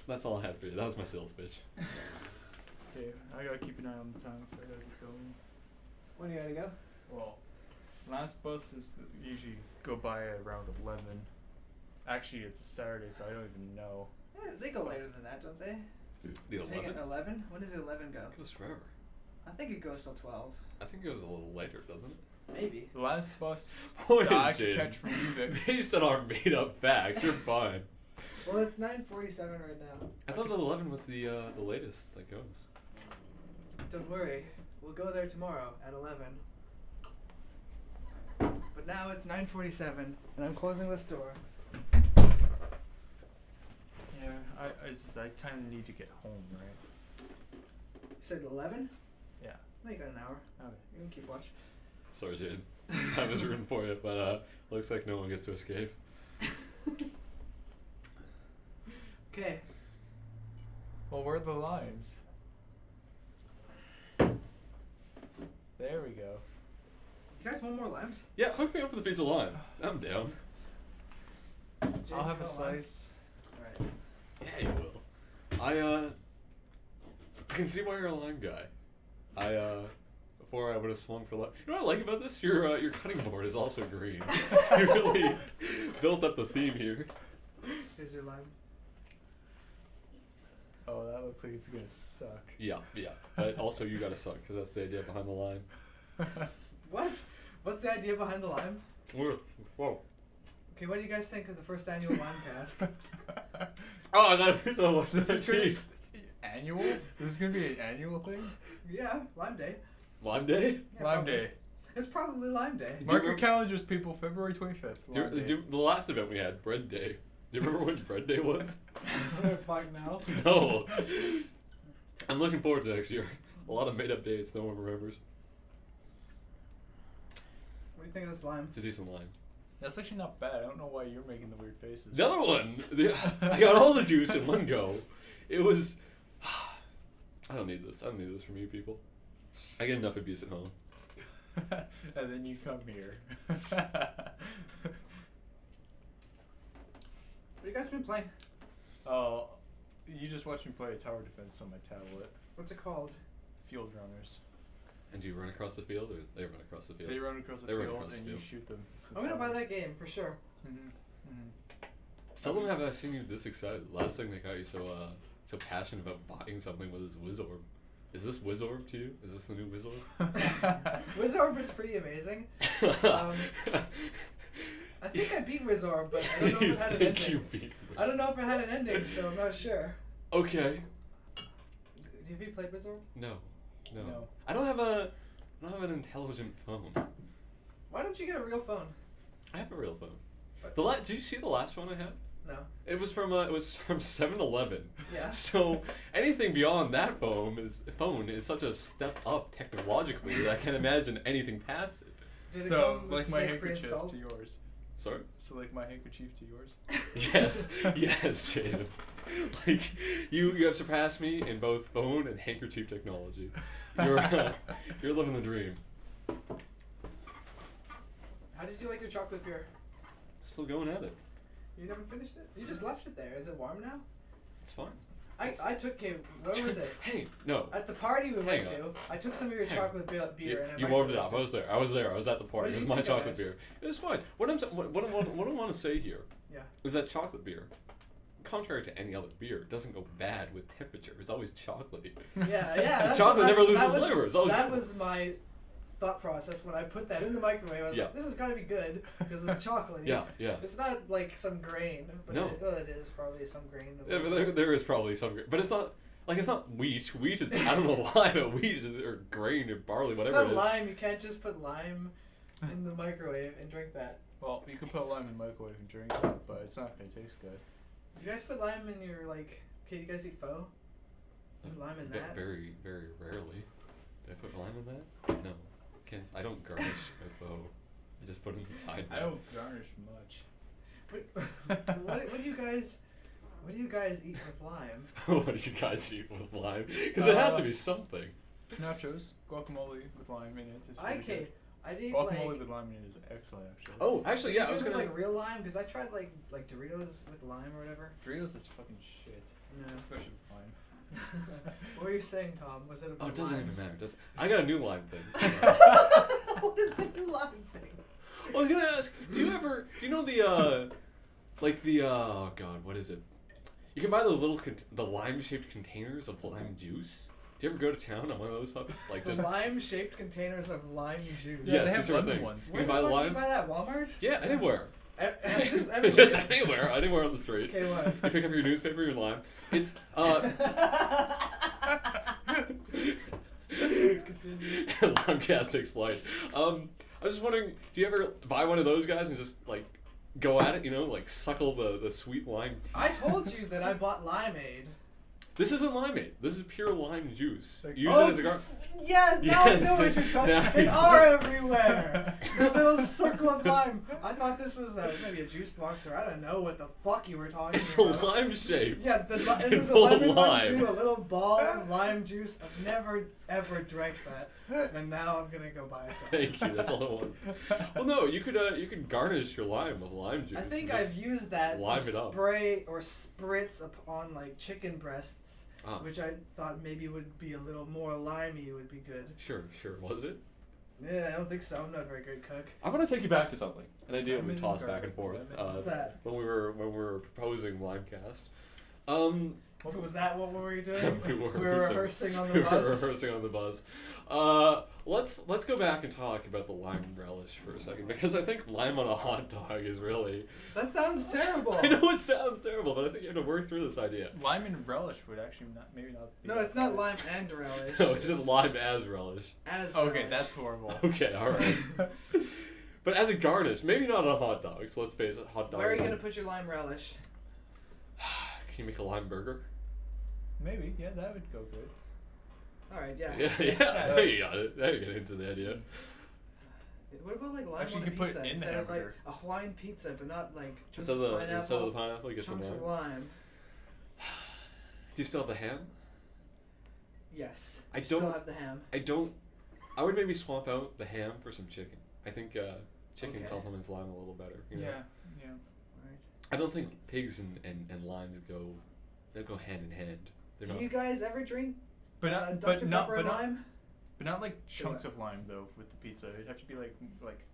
That's all I had for you. That was my sales pitch. Okay, I gotta keep an eye on the time because I gotta get going. When do you gotta go? Well, last bus is usually go by at around 11. Actually, it's a Saturday, so I don't even know. Yeah, they go later than that, don't they? The Take 11? it 11? When does 11 go? It goes forever. I think it goes till 12. I think it goes a little later, doesn't it? Maybe. The last bus Boy, that I could Jaden. catch from Uvic. Based on our made-up facts, you're fine. Well, it's 9:47 right now. I thought the 11 was the latest that goes. Don't worry, we'll go there tomorrow at 11. But now it's 9:47, and I'm closing this door. Yeah, I kind of need to get home, right? You said 11? Yeah. I think you got an hour. Okay. You can keep watch. Sorry, Jaden. I was rooting for you, but looks like no one gets to escape. Okay. Well, where are the limes? There we go. You guys want more limes? Yeah, hook me up with a piece of lime. I'm down. Jay, I'll have you a want lime? slice. Alright. Yeah, you will. I can see why you're a lime guy. Before I would have swung for lime. You know what I like about this? Your cutting board is also green. You really built up the theme here. Here's your lime. Oh, that looks like it's gonna suck. Yeah. But also you gotta suck, because that's the idea behind the lime. What? What's the idea behind the lime? Whoa. Okay, what do you guys think of the first annual Limecast? Oh, I gotta know what This this is gonna is. annual? This is gonna be an annual thing? Yeah, Lime Day. Lime Day? Yeah, Lime probably. Day. It's probably Lime Day. Mark your calendars, people. February 25th. The last event we had, Bread Day. Do you remember what Bread Day was? Fuck now. No. I'm looking forward to next year. A lot of made-up dates no one remembers. What do you think of this lime? It's a decent line. That's actually not bad. I don't know why you're making the weird faces. The other one, I got all the juice in one go. It was. I don't need this. I don't need this from you people. I get enough abuse at home. And then you come here. What have you guys been playing? Oh, you just watched me play tower defense on my tablet. What's it called? Field runners. And do you run across the field, or they run across the field? They run across the They run field across the and you field. shoot them. I'm gonna buy that game for sure. Seldom have I seen you this excited. Last thing that got you so passionate about buying something was Wizorb. Is this Wizorb to you? Is this the new Wizorb? Wizorb is pretty amazing. I think I beat Wizorb, but I don't know if it had an think you ending. beat I don't know if it had an ending, so I'm not sure. Okay. Have you played Wizorb? No. No. I don't have an intelligent phone. Why don't you get a real phone? I have a real phone. What? Did you see the last phone I had? No. It was from 7-Eleven. Yeah. So anything beyond that phone is such a step up technologically that I can't imagine anything past it. Did it So, come like with my Snake handkerchief pre-installed? to yours. Sorry. So, like my handkerchief to yours. Yes, Jaden. Like you have surpassed me in both phone and handkerchief technology. You're living the dream. How did you like your chocolate beer? Still going at it. You haven't finished it? You just left it there. Is it warm now? It's fine. I took it. Where was it? Hey, no. At the party we went Hang to, on. I took some of your Hang chocolate beer and I You warmed it microwaved up. I was there. I was at the party. What It do was you my think of chocolate it? beer. It was fine. What I want to say here Yeah. is that chocolate beer, contrary to any other beer, doesn't go bad with temperature. It's always chocolatey. Yeah. That's Chocolate never loses that was, flavor. It's always that good. was my thought process when I put that in the microwave. I was Yeah. like, this has got to be good because it's chocolatey. Yeah. It's not like some grain, but No. it is probably some grain. Yeah, but there is probably some, but it's not like it's not wheat. Wheat is I don't know why, but wheat is, or grain or barley, whatever It's it not is. lime. You can't just put lime in the microwave and drink that. Well, you can put lime in the microwave and drink it, but it's not gonna taste good. You guys put lime in your like? Okay, you guys eat pho? Put lime in that? Very, very rarely. Did I put lime in that? No. Can't. I don't garnish my pho. I just put it inside. I don't garnish much. What do you guys eat with lime? What do you guys eat with lime? Because it has to be something. Nachos, guacamole with lime in it is really Okay, good. I did Guacamole like. with lime in it is excellent, actually. Oh, actually, yeah. I was Is it gonna. like real lime because I tried like Doritos with lime or whatever. Doritos is fucking shit. Yeah. especially with lime. What were you saying, Tom? Was it about Oh, it doesn't limes? even matter. I got a new lime thing. What is the new lime thing? I was gonna ask, do you know the oh god, what is it? You can buy those little the lime-shaped containers of lime juice. Do you ever go to town on one of those puppets? Like The just lime-shaped containers of lime juice. Yeah, yes, they these have sort of lemon things. ones. You Where can the buy fuck lime. do you buy that? Walmart? Yeah, anywhere. Just It's everywhere. just anywhere on the street. Okay, what? You pick up your newspaper, your lime. It's Continue. Limecast takes flight. I was just wondering, do you ever buy one of those guys and just like go at it? You know, like suckle the sweet lime tea? I told you that I bought limeade. This isn't limeade. This is pure lime juice. Like- Use it as a Yeah, now I Yes. know what you're talking Now about. They you are do. everywhere. The little circle of lime. I thought this was maybe a juice box, or I don't know what the fuck you were talking It's a about. lime shape. Yeah, and there's a full of lemon one lime. too, a little ball of lime juice. I've never ever drank that, and now I'm gonna go buy some. Thank you. That's all I want. Well, no, you could garnish your lime with lime juice. I think and I've just- used that lime to it up. spray or spritz upon like chicken breasts, Ah, which I thought maybe would be a little more limey. Would be good. sure. Was it? Yeah, I don't think so. I'm not a very good cook. I want to take you back to something, an idea we Lemon tossed back and garlic, forth lemon. What's that? when we were proposing Limecast. What was that? What were we doing? we were rehearsing on the we bus. were rehearsing on the bus. Let's go back and talk about the lime relish for a second, because I think lime on a hot dog is really. That sounds terrible. I know it sounds terrible, but I think you have to work through this idea. Lime and relish would actually maybe not be No, that it's not bad. lime and relish. No, it's just lime as relish. As Okay, relish. that's horrible. Okay, all right. But as a garnish, maybe not on hot dogs. Let's face it, hot dogs. Where are you gonna put your lime relish? Can you make a lime burger? Maybe, yeah, that would go good. All right, yeah. Yeah. There you got it. There you get into the idea. What about like lime Actually, on you a could put pizza it in the instead of like hamburger. a Hawaiian pizza, but not like chunks Instead of of pineapple, the pineapple, you get some chunks lime. of lime. Do you still have the ham? Yes. I You still don't- have the ham. I don't. I would maybe swap out the ham for some chicken. I think chicken Okay. complements lime a little better. You know? Yeah. All right. I don't think pigs and limes they go hand in hand. They're Do not. you guys ever drink But not, Dr. but not, Pepper but not, lime? but not like Say chunks what? of lime though with the pizza. It'd have to be like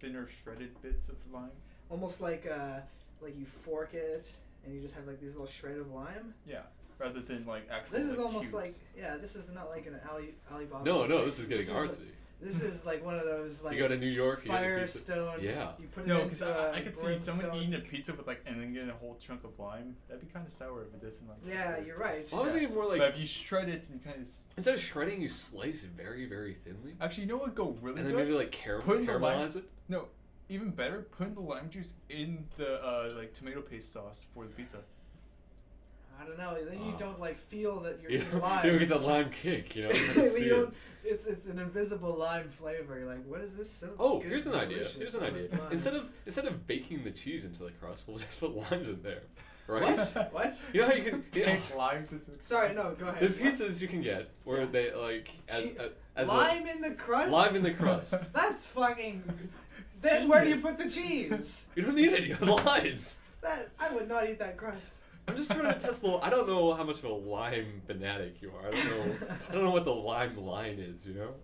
thinner shredded bits of lime. Almost like you fork it and you just have like these little shred of lime. Yeah, rather than like actual. This is like, almost like cubes. this is not like an Alibaba. No, this is getting This artsy. This is like one of those like you go to New York, you get a pizza. Firestone. Yeah. You put it No, into because I could see someone brimstone. eating a pizza with like and then getting a whole chunk of lime. That'd be kind of sour if it doesn't like. Yeah, you're right. Well, I was thinking more like But if you shred it and you kind of. instead of shredding, you slice it very, very thinly, Actually, you know what would go really and then good? maybe like Put in the lime- caramelize it. No, even better. Put the lime juice in the like tomato paste sauce for the pizza. I don't know. Then you Oh. don't like feel that you're You eating don't, lime. you don't get the lime kick, you know. You You don't see don't- it. it's an invisible lime flavor. You're like, what is this? So Oh, good here's an and idea. delicious Here's an with idea. lime? Instead of baking the cheese into the crust, we'll just put limes in there, right? What? What? You know how you can. You know, Take limes into. Sorry, no. Go ahead. there's What? pizzas you can get where Yeah. they like as lime in the crust. lime in the crust. That's fucking. Then where do you put the cheese? You don't need it. You have limes. That I would not eat that crust. I'm just trying to test the. I don't know how much of a lime fanatic you are. I don't know. I don't know what the lime line is. You know.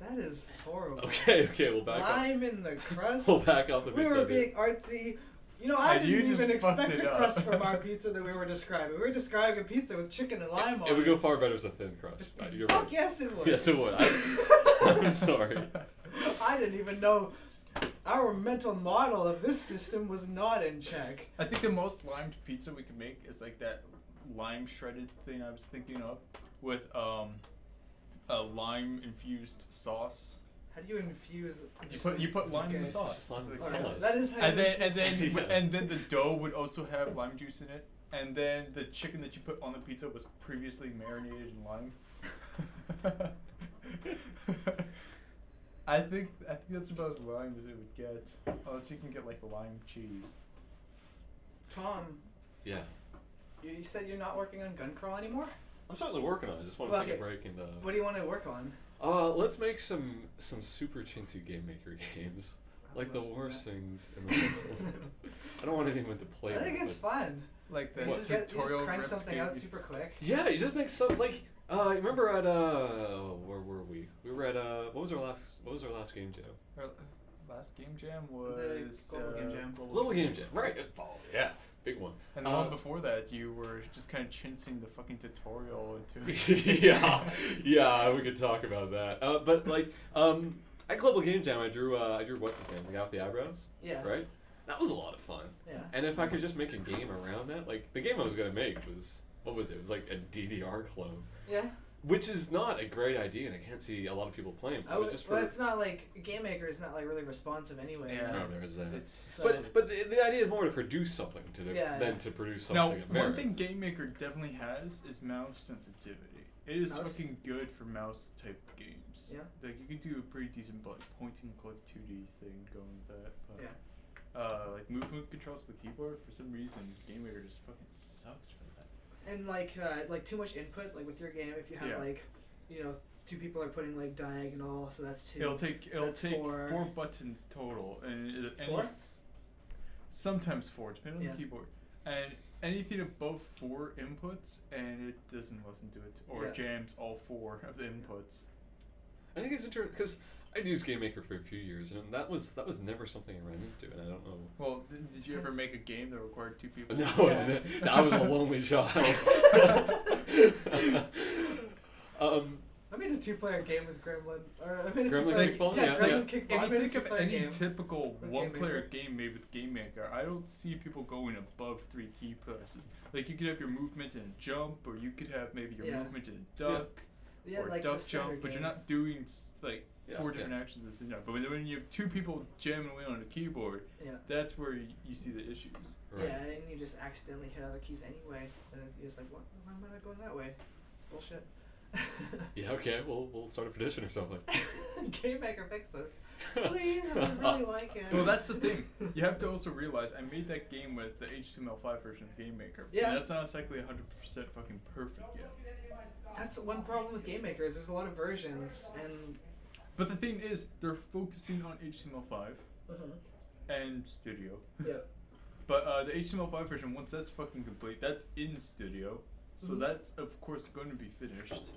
That is horrible. Okay. We'll back up. Lime in the crust. We'll back up the We pizza were idea. being artsy. You know, I And you didn't just even fucked expect it a up. crust from our pizza that we were describing. We were describing a pizza with chicken and lime on It would go it. far better as a thin crust. You're Fuck right. yes, it would. Yes, it would. I'm sorry. I didn't even know our mental model of this system was not in check. I think the most limed pizza we could make is like that lime shredded thing I was thinking of with a lime infused sauce. How do you infuse? You put lime in the Okay. sauce. Lime in It's the like Alright, sauce. that is how And you then infuse it. Yes. the dough would also have lime juice in it, and then the chicken that you put on the pizza was previously marinated in lime. I think that's about as lime as it would get, unless you can get like lime cheese. Tom, Yeah. you said you're not working on Gun Crawl anymore. I'm certainly working on it. I just want Well, to take a okay. break and. What do you want to work on? Let's make some super chintzy game maker games. like the much for worst that. things in the world. I don't want anyone to play I think them, it's but- fun. Like the You just, you just tutorial crank ripped something game. out super quick. Yeah, you just make some like remember at where were we? We were at what was our last game jam? Our last game jam The was Global Game Jam. Global Game Jam, right? Oh yeah, big one. And the one before that, you were just kind of chinsing the fucking tutorial into yeah, we could talk about that. But like at Global Game Jam, I drew what's his name, the guy with the eyebrows, Yeah. right? That was a lot of fun. Yeah. And if I could just make a game around that, like the game I was gonna make was what was it? It was like a DDR clone, Yeah. which is not a great idea, and I can't see a lot of people playing. I But would, just well, for it's not like Game Maker is not like really responsive anyway. Yeah. No, there is that. It's So- but the idea is more to produce something Yeah, than yeah. to produce Now, something of one merit. thing Game Maker definitely has is mouse sensitivity. It is Mouse? fucking good for mouse type games. Yeah. Like you can do a pretty decent like point and click 2D thing going with that. But, Yeah. like movement controls with the keyboard, for some reason, Game Maker just fucking sucks for that. And like too much input, like with your game, if you have Yeah. like, you know, two people are putting like diagonal, so that's two. It'll take That's four four. buttons total, and Four? sometimes four, depending on Yeah. the keyboard. And anything above 4 inputs, and it doesn't listen to it, or Yeah. jams all 4 of the inputs. I think it's interesting because I'd used Game Maker for a few years, and that was never something I ran into, and I don't know. Well, did you ever That's- make a game that required 2 people? No, Yeah. I was a lonely child. I made a two-player game with Gremlin. Or I made a Gremlin two-player Kickball? Yeah, Yeah, Gremlin yeah. Kickball. If I you made a think of two-player any game. typical with one-player Game game made with Game Maker, I don't see people going above 3 key presses. Like, you could have your movement and a jump, or you could have maybe your Yeah. movement and a duck, Yeah, or like duck the standard jump, but you're game. not doing, like, Yeah, 4 yeah. different actions at the same time. But when you have 2 people jamming away on a keyboard, Yeah. that's where you see the issues. Right. Yeah, and you just accidentally hit other keys anyway, and you're just like, what? Why am I not going that way? It's bullshit. Yeah, okay, we'll start a petition or something. Game Maker, fix this. Please, I would really like it. Well, that's the thing. You have to also realize I made that game with the HTML5 version of Game Maker. Yeah. And that's not exactly 100% fucking perfect yet. That's one problem with Game Maker is there's a lot of versions, and But the thing is, they're focusing on HTML5 and Studio. yeah. But the HTML5 version, once that's fucking complete, that's in Studio. So Mhm. that's, of course, going to be finished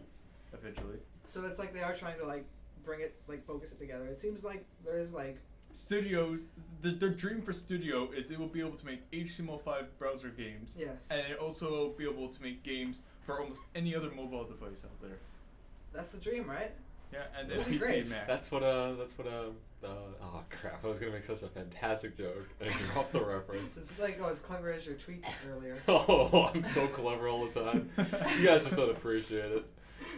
eventually. So it's like they are trying to like bring it, like focus it together. It seems like there is like Studios, their dream for Studio is it will be able to make HTML5 browser games. yes, And it also will be able to make games for almost any other mobile device out there. that's the dream, right? Yeah, and That then would be PC great. and Mac. That's what oh crap, I was gonna make such a fantastic joke and I dropped the reference. It's like as clever as your tweets earlier. Oh, I'm so clever all the time. You guys just don't appreciate it.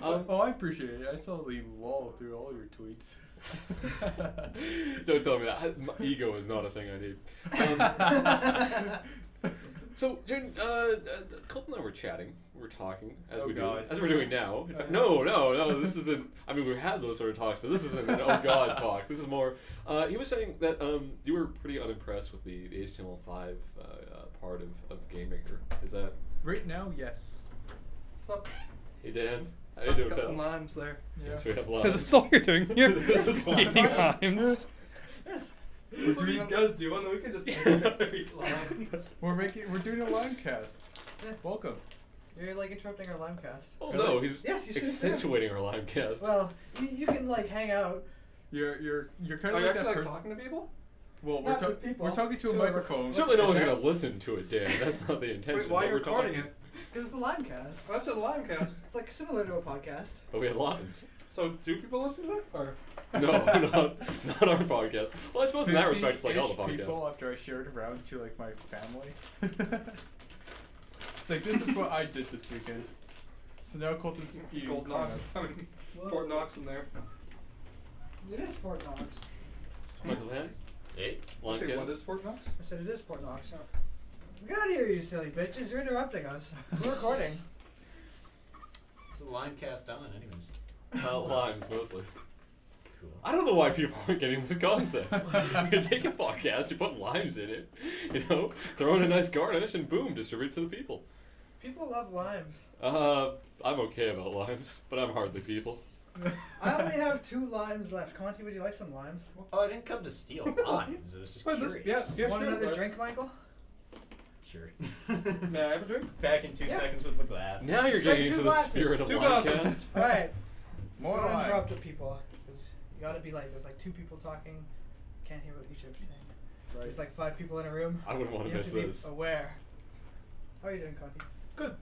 Oh, I appreciate it. I saw the lol through all your tweets. Don't tell me that. My ego is not a thing I need. So, Jen, Colton and I were chatting. We're talking as Oh, we do, God. as we're doing now. In fact, no. This isn't. I mean, we've had those sort of talks, but this isn't an oh god talk. This is more. He was saying that you were pretty unimpressed with the HTML5 part of Game Maker. Is that? Right now, yes. What's up? Hey Dan, how you doing, Got pal? some limes there. Yes, we have Is limes. this all you're doing here? This is Eating limes. limes. Yes. That's what you guys do, and then we can just eat limes. We're doing a live cast. Yeah. Welcome. You're like interrupting our limecast. Oh Really? no, he's Yes, you should do. accentuating our live cast. Well, you can like hang out. You're kind Are of you like actually that like person. talking to people? Well, Not to people, we're talking to a to a microphone. Certainly no one's And gonna listen to it, Dan. That's not the intention. Wait, why but are you we're recording talking. it? Because it's the limecast. That's a limecast. It's like similar to a podcast. But we have limes. So, do people listen to it? Or? No, not our podcast. Well, I suppose in that respect, it's like all the 50-ish people podcasts. after I shared it around to like my family. It's like, this is what I did this weekend. So now Colton's eating Gold Knox. comments. I mean, Whoa. Fort Knox in there. It is Fort Knox. Michael Van? Hey. Lime Say, what cast? is Fort Knox? I said it is Fort Knox. Get out of here, you silly bitches! You're interrupting us. We're recording. It's the line cast on, anyways. Limes, mostly. Cool. I don't know why people aren't getting this concept. You take a podcast, you put limes in it, you know, throw in a nice garnish, and boom, distribute it to the people. People love limes. I'm okay about limes, but I'm hardly people. I only have 2 limes left. Conti, would you like some limes? Oh, I didn't come to steal limes. I was just Wait, curious. yeah, Want sure, another but- drink, Michael? Sure. May I have a drink? Back in 2 Yeah. seconds with my glass. Now you're Drink getting 2 into the glasses. spirit of 2 Limecast. glasses. Alright. More Don't lime. interrupt the people. Because you gotta be like, there's like 2 people talking. Can't hear what each other's saying. Right. There's like 5 people in a room. I wouldn't want You to have miss to be this. aware. How are you doing, Conti? Good.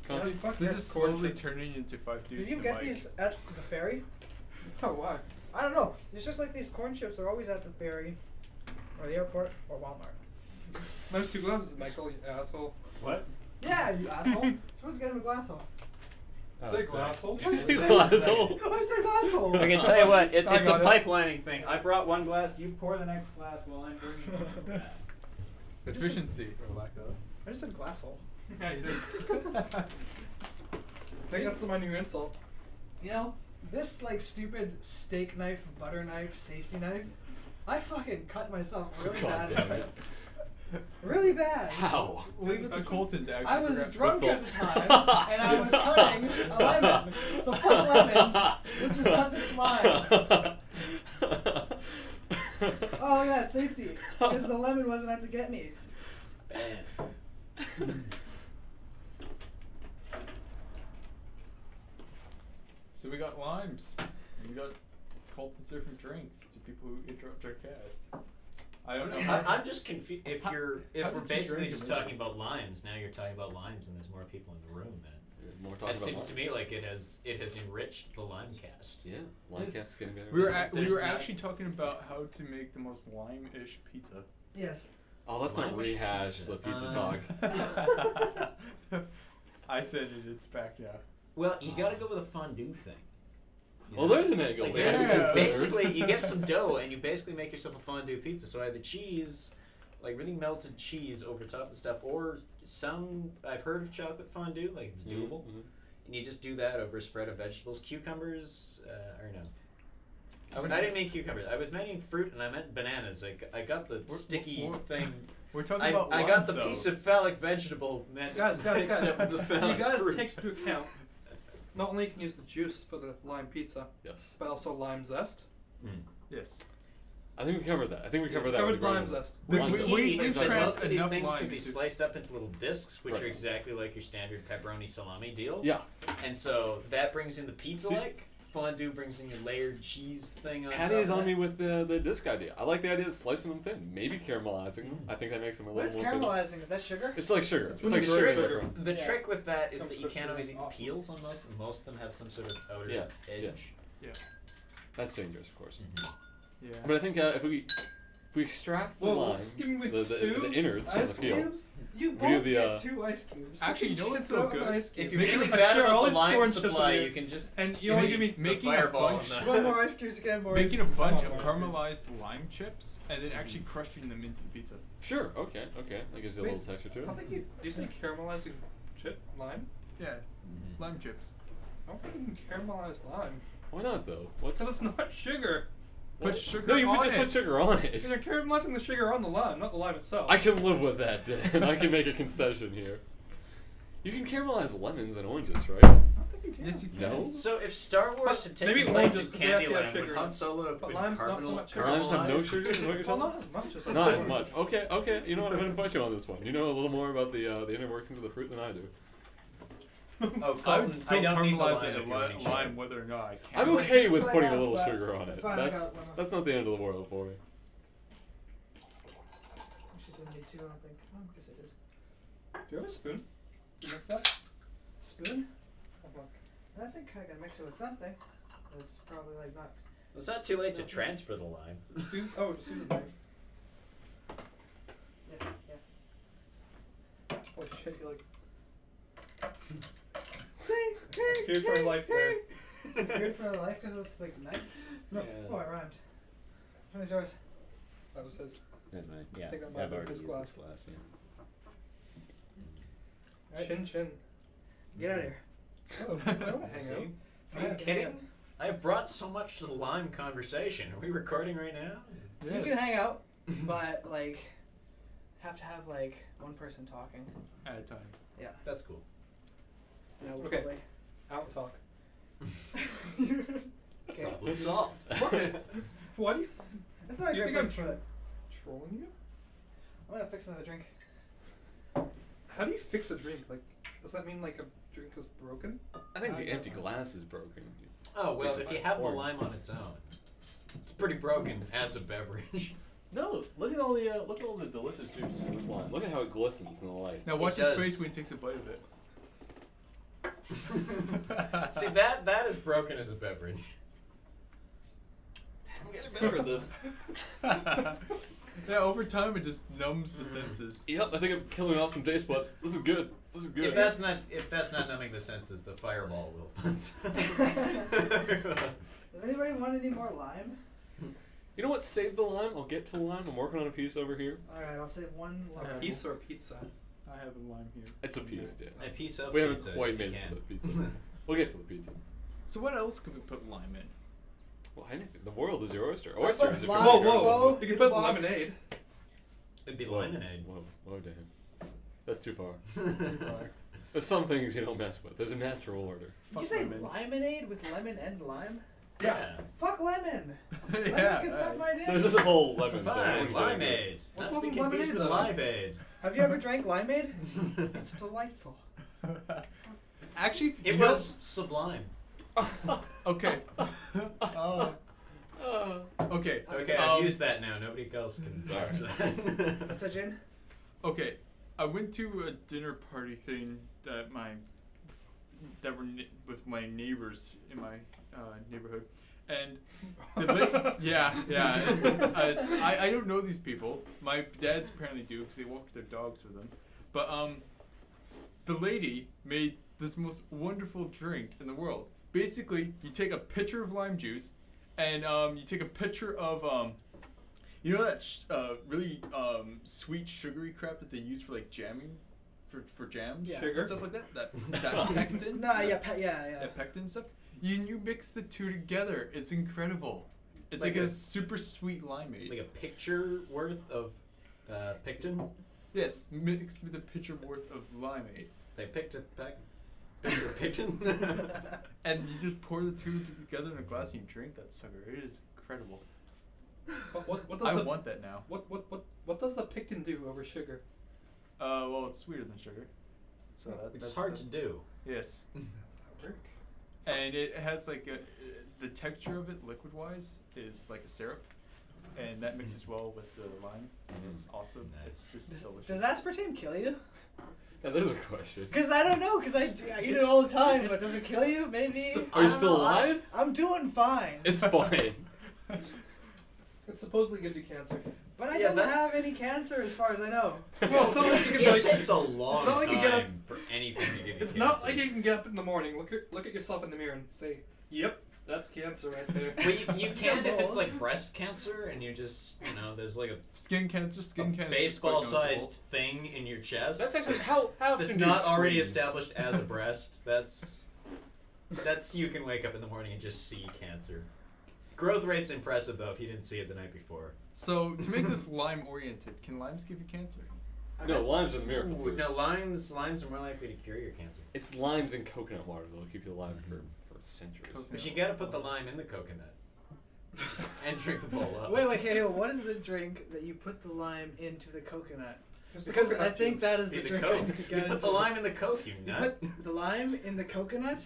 Conti? Fuck This yeah, is corn slowly chips. turning into 5 dudes. Did you and get Mike. these at the ferry? Oh, why? I don't know. It's just like these corn chips are always at the ferry, or the airport, or Walmart. There's 2 glasses, Michael, you asshole. What? Yeah, you asshole. You're supposed to get him a glass hole. Oh, Big sorry. asshole. Glass hole. I said glass hole. I can tell you what, I it's a got it. pipelining thing. I brought one glass, you pour the next glass while I'm bringing another glass. Efficiency, or lack of. I just said glass hole. Yeah, you did. I think that's my new insult. You know, this like stupid steak knife, butter knife, safety knife, I fucking cut myself really God bad. damn it. Really bad. How? Leave it to Colton to actually I was figure out- drunk With at the the- time, and I was cutting a lemon. So fuck lemons. Let's just cut this lime. Oh, look at that, safety. Because the lemon wasn't out to get me. Bam. So we got limes. And we got Colton serving drinks to people who interrupt our cast. I don't know. I'm just confused. If how we're did you basically drink just them? talking about limes, now you're talking about limes, and there's more people in the room. Then More talking that about seems to me limes. like it has enriched the lime cast. Yeah, Limecast is getting better. We were, There's- we there's were not- actually talking about how to make the most lime-ish pizza. Yes. Oh, let's not Lime-ish rehash pizza. the pizza talk. I said it, it's back now. Well, you got to go with a fondue thing. You Well, know? there's an angle Like there. Yeah. basically, you get some dough and you basically make yourself a fondue pizza. So either cheese, like really melted cheese over top of the stuff, or some I've heard of chocolate fondue, like it's doable. Mhm. And you just do that over a spread of vegetables, cucumbers, or no. I didn't mean cucumbers. I was meaning fruit, and I meant bananas. I got the We're- sticky we're- thing. We're talking I about got limes, the though. piece of phallic vegetable meant mixed up with the you phallic guys fruit. take into account, not only you can use the juice for the lime pizza, Yes. but also lime zest. Mm. Yes. I think we covered that. I think we covered that. Covered with the lime granola. zest. The Lime we- zest. we- key we've is that cranked most of these enough things lime can be into- sliced up into little discs, which Right. are exactly like your standard pepperoni salami deal. Yeah. And so that brings in the See- pizza-like. Fondue brings in your layered cheese thing on Patty is top on of me that. with the disc idea. I like the idea of slicing them thin, maybe caramelizing them. I think that makes them a What little is more. caramelizing? Is that sugar? It's like sugar. It's It's when like you sugar. shred sugar. The Yeah. trick with that is Some that you can't always eat sugar. peels on most, and most of them have some sort of outer Yeah, edge. That's dangerous, of course. Mhm. Yeah. But I think if we extract the Well, lime, just give me the two innards from the ice peel. cubes. You We do both the, get uh, 2 ice cubes. Actually, you know what's Throw so in good? ice If cubes. you're Making feeling a- bad share all about the these lime corn chips supply, with you can just And you only give me making the a fireball bunch- on One the- more ice cubes again, boys. Making a bunch of Oh, caramelized lime chips and then actually crushing them into the pizza. Sure. Okay. That gives you a Wait, little texture to it. I think you say caramelizing chip lime. Yeah, Mhm. lime chips. I don't think you can caramelize lime Why not though? What's because it's not sugar. Put sugar No, you on can just it. put sugar on Because it. you're caramelizing the sugar on the lime, not the lime itself. I can live with that, Dan. I can make a concession here. You can caramelize lemons and oranges, right? I don't think you can. Yes, you can. No. So if Star Wars had Maybe taken place oranges, in 'cause they actually have Candyland, sugar would in Han it. Solo have But been lime's not so carbonal- much sugar. Limes have no caramelized? sugar. Is what you're Well, telling not me? as much as Not as others. much. Okay. You know what? I'm gonna push you on this one. You know a little more about the inner workings of the fruit than I do. Oh, I Colton, would still I don't need the caramelize lime it if you're running sugar. lime whether or not I can. I'm okay with Try putting that, a little but sugar on it. fine, I That's got one. that's not the end of the world for me. Actually, didn't need 2, I don't think. Oh, I guess I did. Do you have a spoon? You mix that? Spoon? Hold on. I think I can mix it with something. It's probably like not. It's not too late to transfer the lime. Just use the knife. Yeah. Holy shit, you like. Fear for life there. Feared for life because it's like knife. No. Yeah. Oh, it rhymed. Which one is yours? That was his. Yeah, I think that might I've be already his used glass. this glass. Yeah. Right. Chin chin. Get out of here. Oh, I don't hang See? out. Are you Yeah, kidding? yeah. I've brought so much to the lime conversation. Are we recording right now? You can hang out, but like, have to have like one person talking. At a time. That's cool. You know, Okay. probably. Out talk. Okay. Problem solved. Why do you That's not a You great think place to I'm put it. trolling you? I'm gonna fix another drink. How do you fix a drink? Like, does that mean like a drink is broken? I think I the don't empty know. glass is broken. Oh well, Fix it if by you have the pouring. lime on its own, it's pretty broken as a beverage. No, look at all the delicious juice in this lime. Look at how it glistens in the light. Now watch It his does. face when he takes a bite of it. See that is broken as a beverage. I'm getting better at this. Yeah, over time it just numbs the senses. Yep, I think I'm killing off some taste buds. This is good. This is good. If that's not numbing the senses, the fireball will. Does anybody want any more lime? You know what? Save the lime. I'll get to the lime. I'm working on a piece over here. Alright, I'll save one lime. Okay. Pizza or pizza? I have a lime here. It's a piece, Dan. A piece of We haven't pizza, quite if you made it to can. the pizza. We'll get to the pizza. So what else could we put lime in? Well, anything. The world is your oyster. How Oyster about is if lime? you're Whoa, very whoa! careful. You can Good put box. lemonade. It'd be Whoa, lemonade. Whoa, Dan. That's too far. There's some things you don't mess with. There's a natural order. Did you say lemonade with lemon and lime? Yeah. Fuck lemon! Lemon Yeah. can suck my dick. There's just a whole lemon. Fine, thing. limeade. What's Not to be wrong with confused with lemonade, live-aid. Have you ever drank limeade? It's delightful. Actually, It you know- was sublime. okay. Uh, Okay. Okay, I've used that now. Nobody else can Alright. use that. What's that, Jin? Okay, I went to a dinner party thing that with my neighbors in my neighborhood, and I don't know these people. My dads apparently do because they walk their dogs with them, but the lady made this most wonderful drink in the world. Basically, you take a pitcher of lime juice, and you take a pitcher of you know that really sweet sugary crap that they use for like jamming, for jams, Yeah. and stuff like that. That pectin. No, yeah. That pectin stuff. You mix the two together. It's incredible. It's like, Like a a- super sweet limeade. Like a picture worth of picton. Yes, mixed with a pitcher worth of limeade, They picked a picture of picton. and you just pour the two together in a glass and you drink that sucker. It is incredible. What does I the want that now. what does the pectin do over sugar? Well, it's sweeter than sugar, so It's that's hard to do. Yes. How does that work? And it has like the texture of it, liquid wise, is like a syrup, and that mixes well with the lime. And it's awesome. It's just delicious. Does aspartame kill you? yeah, there's a question. Because I don't know, because I eat it all the time, but does it kill you? Maybe. Are you I don't still know. alive? I'm doing fine. It's fine. It supposedly gives you cancer. But I Yeah, don't that's- have any cancer as far as I know. Well, it's not like you can It like, takes a long it's not like you get up- time for anything to give you it's cancer. not like you can get up in the morning, look at yourself in the mirror and say, "Yep, that's cancer right there." Well, you can if it's balls. like breast cancer and you just, there's like a Skin cancer is baseball-sized thing in your chest. That's actually how often That's do you not already squeeze? established as a breast. That's you can wake up in the morning and just see cancer. Growth rate's impressive though if you didn't see it the night before. So to make this lime oriented, can limes give you cancer? No, lime's a miracle Ooh, fruit. no, limes are more likely to cure your cancer. It's limes and coconut water that'll keep you alive for centuries. But you gotta put the lime in the coconut and drink the bowl up. Wait, okay, what is the drink that you put the lime into the coconut? It's the Because I coconut think juice. that is Be the the drink I Coke. need to You get put into. the lime in the Coke, you You nut. put the lime in the coconut?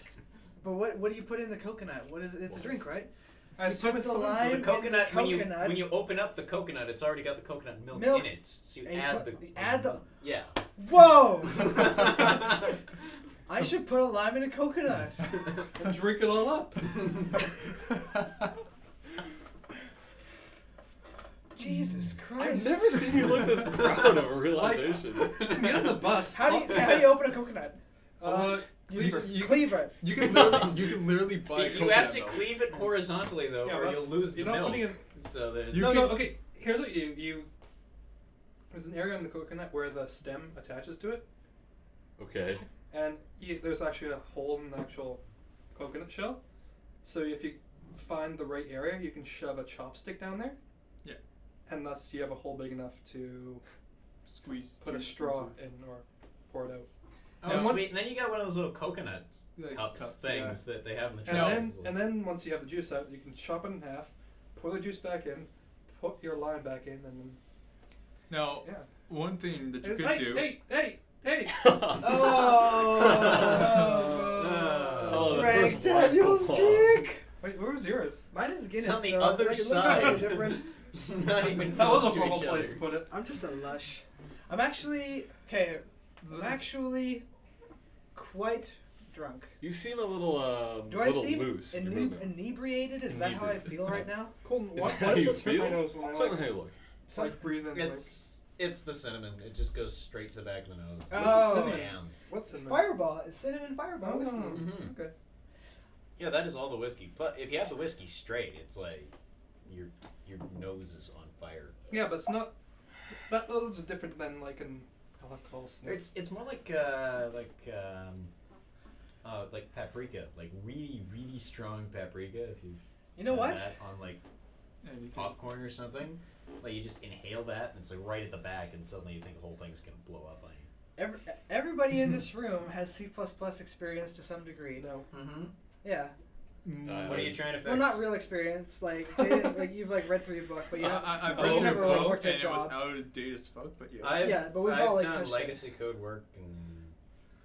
But what do you put in the coconut? What is it? It's a drink, right? I You assume put it's the something- lime The in coconut, the when coconut. you open up the coconut, it's already got the coconut milk Milk. in it. So you and add add the. yeah. Whoa! I should put a lime in a coconut. and drink it all up. Jesus Christ! I've never seen you look this proud of a realization. Get on the bus. How do you open a coconut? Cleaver. Cleaver. You can literally buy. You coconut have to milk. cleave it horizontally though, Yeah, or that's- you'll lose the you're not milk. putting it- So there's You no, can- okay. Here's what you. There's an area on the coconut where the stem attaches to it, Okay. and there's actually a hole in the actual coconut shell. So if you find the right area, you can shove a chopstick down there. Yeah. And thus you have a hole big enough to Squeeze. put a juice straw into- in or pour it out. Oh, Oh, sweet. sweet. And then you got one of those little coconut Like cups yeah. things that they have in the And trailers. then once you have the juice out, you can chop it in half, pour the juice back in, put your lime back in, and then Now, yeah. one thing that you could hey, do. Hey! Oh, Oh, the Drank first Daniel's wine. drink. Wait, where was yours? Mine is Guinness. It's on the so other like, it looks like a side. different. It's not even That was close a to horrible each place other. to put it. I'm just a lush. I'm actually okay. I'm actually quite drunk. You seem a little Do I little seem loose. in your movement. inebriated? Is that how I Inebriated. feel right now? Colton, Is why that how does you this hurt my feel? nose when I That's not like, how you look. like breathe in? It's the cinnamon. It just goes straight to the back of the nose. Oh. Damn. What's in there? Fireball. It's cinnamon fireball Oh, whiskey. Mhm. okay. Yeah, that is all the whiskey. But if you have the whiskey straight, it's like your nose is on fire. Yeah, but it's not. That was different than like an alcohol sniff. It's more like paprika, like really strong paprika. If you've You know done what? that on like And you can- popcorn or something, like you just inhale that and it's like right at the back, and suddenly you think the whole thing's gonna blow up on you. Everybody in this room has C++ experience to some degree. No. Mm-hmm. Yeah. What are you trying to fix? Well, not real experience. Like, Jaden, like you've like read through your book, but you have, I've but read you your never like book worked a and it was job. out of date as fuck, but yes. I've, but we've I've all, like, done touched it. legacy code work and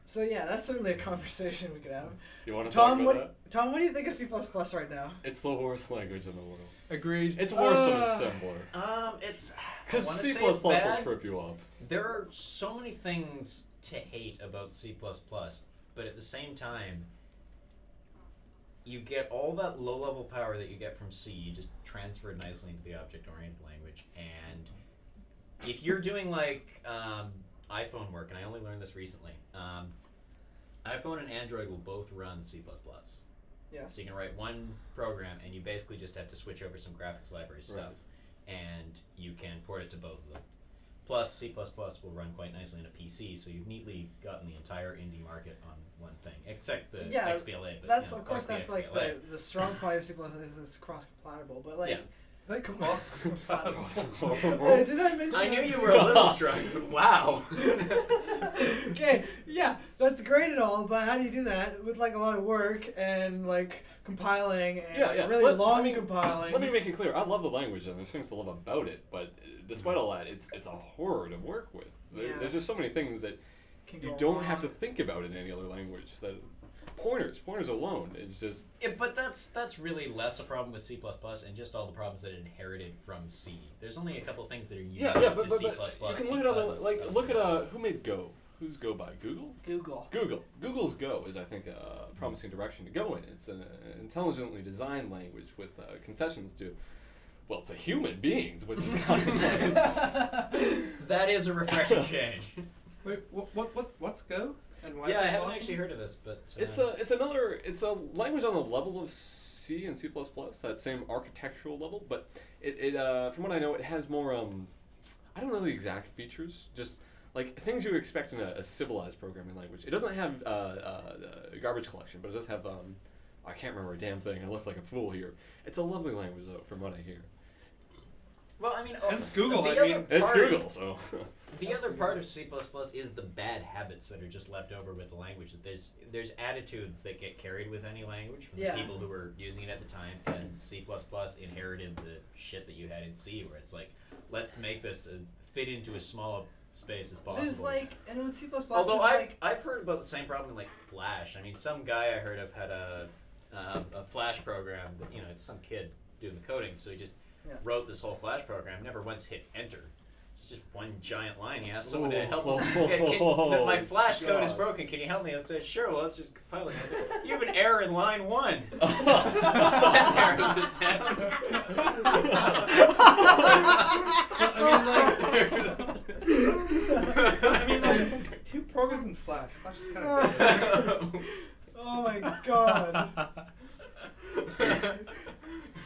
So yeah, that's certainly a conversation we could have. You want to talk Tom, about what? Tom, what do you think of C++ right now? that? It's the worst language in the world. Agreed. It's worse than assembler. it's Because I wanna C++ say it's will bad. trip you up. There are so many things to hate about C++, but at the same time, you get all that low-level power that you get from C, just transferred nicely into the object-oriented language, and if you're doing like iPhone work, and I only learned this recently, iPhone and Android will both run C++. Yes. So you can write one program, and you basically just have to switch over some graphics library stuff, and you can port it to both of them. Plus, C++ will run quite nicely in a PC, so you've neatly gotten the entire indie market on one thing, except the Yeah, XBLA. But That's you know, of course fuck that's the like XBLA. the strong part of C++ is it's cross-compatible, but like. Yeah. Like Cross-compatible. Cross-compatible. Did I mention? I knew you were a little drunk, but wow. Okay, yeah, that's great and all, but how do you do that with like a lot of work and like compiling and Yeah, yeah. really Let- long I mean, compiling? Let me make it clear. I love the language and there's things to love about it, but despite all that, it's a horror to work with. Yeah. There's just so many things that Can you go don't have to wrong. think about in any other language. That pointers alone is just Yeah, but that's really less a problem with C++ and just all the problems that it inherited from C. There's only a couple things that are unique but to C++. you can look at all the because like of look the- at who made Go? Who's Go by? Google. Google's Go is, I think, a promising direction to go in. It's an intelligently designed language with concessions to, well, to human beings, which is kind of nice. That is a refreshing change. Wait, what's Go? And why Yeah, is I it haven't awesome? actually heard of this, but It's a language on the level of C and C++, that same architectural level, but it from what I know, it has more I don't know the exact features, just like things you would expect in a civilized programming language. It doesn't have garbage collection, but it does have I can't remember a damn thing. I look like a fool here. It's a lovely language though, from what I hear. well, I mean, It's Google, The I other mean. It's part- Google, so The other part of C++ is the bad habits that are just left over with the language. That there's attitudes that get carried with any language from Yeah. the people who were using it at the time, and C++ inherited the shit that you had in C, where it's like, let's make this fit into as small a space as possible. There's like, and with C++, Although there's, I've like, I've heard about the same problem in like Flash. I mean, some guy I heard of had a Flash program that, you know, it's some kid doing the coding, so he just Yeah. wrote this whole Flash program, never once hit enter. It's just one giant line. He asked someone to help him. Yeah, my Flash code is God. broken. Can you help me? I said, sure. Well, let's just compile it. You have an error in line 1. That narrows it down. I mean, like, two programs in Flash. Flash is kind of good. oh my god.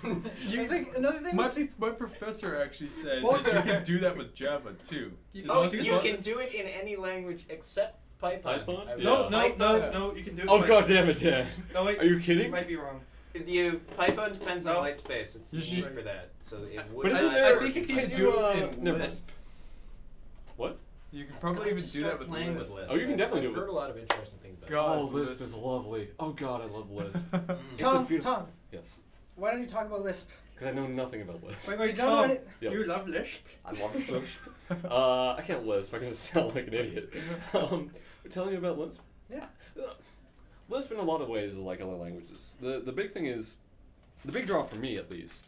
I think another thing My, with C++. my professor actually said Well, that you can do that with Java too. You- As Oh, long as- you as long- can do it in any language except Python. Python? I No, would- no, Python- no, you can do it. Oh by- god damn it, Dan. No, wait. Are you You kidding? might be wrong. Python depends on No. white space. It's You unique should- for that, so it would. But isn't not there- I think you work in can Can do you, it in never mind. Lisp. What? You could probably I'd even like to do that start with playing Lisp. with Lisp. Oh, you can definitely do I've it. heard a lot of interesting things about God. Oh, Lisp Lisp. is lovely. Oh God, I love Lisp. it. It's a Tom, beautiful- Tom, Yes, why don't you talk about Lisp? because I know nothing about Lisp. Wait, You don't know Tom, any- Yep. you love Lisp? I love Lisp. I can't Lisp. I can just sound like an idiot. Tell me about Lisp. Yeah. Lisp in a lot of ways is like other languages. The big thing is, the big draw for me at least,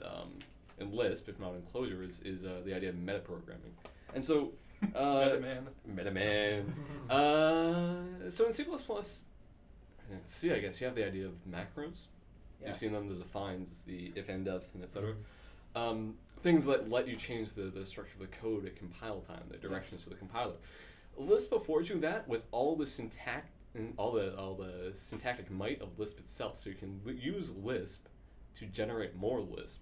in Lisp, if not in Clojure, is the idea of metaprogramming. And so, Metaman. Metaman. So in C++, and C, I guess you have the idea of macros. You've seen them, the defines, the if-and-ifs, and etc. Things that let you change the structure of the code at compile time, the directions to the compiler. Lisp affords you that with all the syntax and all the syntactic might of Lisp itself, so you can use Lisp to generate more Lisp.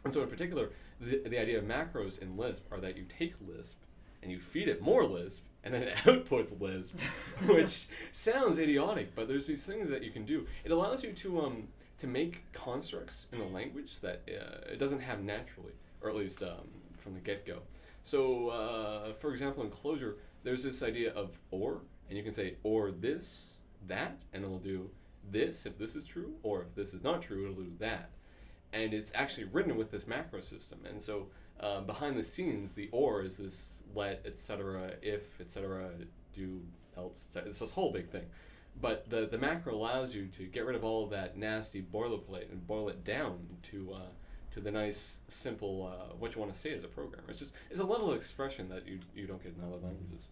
And so in particular, the idea of macros in Lisp are that you take Lisp and you feed it more Lisp, and then it outputs Lisp, which sounds idiotic, but there's these things that you can do. It allows you to make constructs in the language that it doesn't have naturally, or at least from the get-go. So, for example, in Clojure, there's this idea of or, and you can say or this, that, and it'll do this if this is true, or if this is not true, it'll do that. And it's actually written with this macro system. And so behind the scenes, the or is this let, etc., if, etc., do, else, etc. It's this whole big thing. But the macro allows you to get rid of all of that nasty boilerplate and boil it down to the nice, simple, what you want to say as a programmer. It's a level of expression that you don't get in other languages.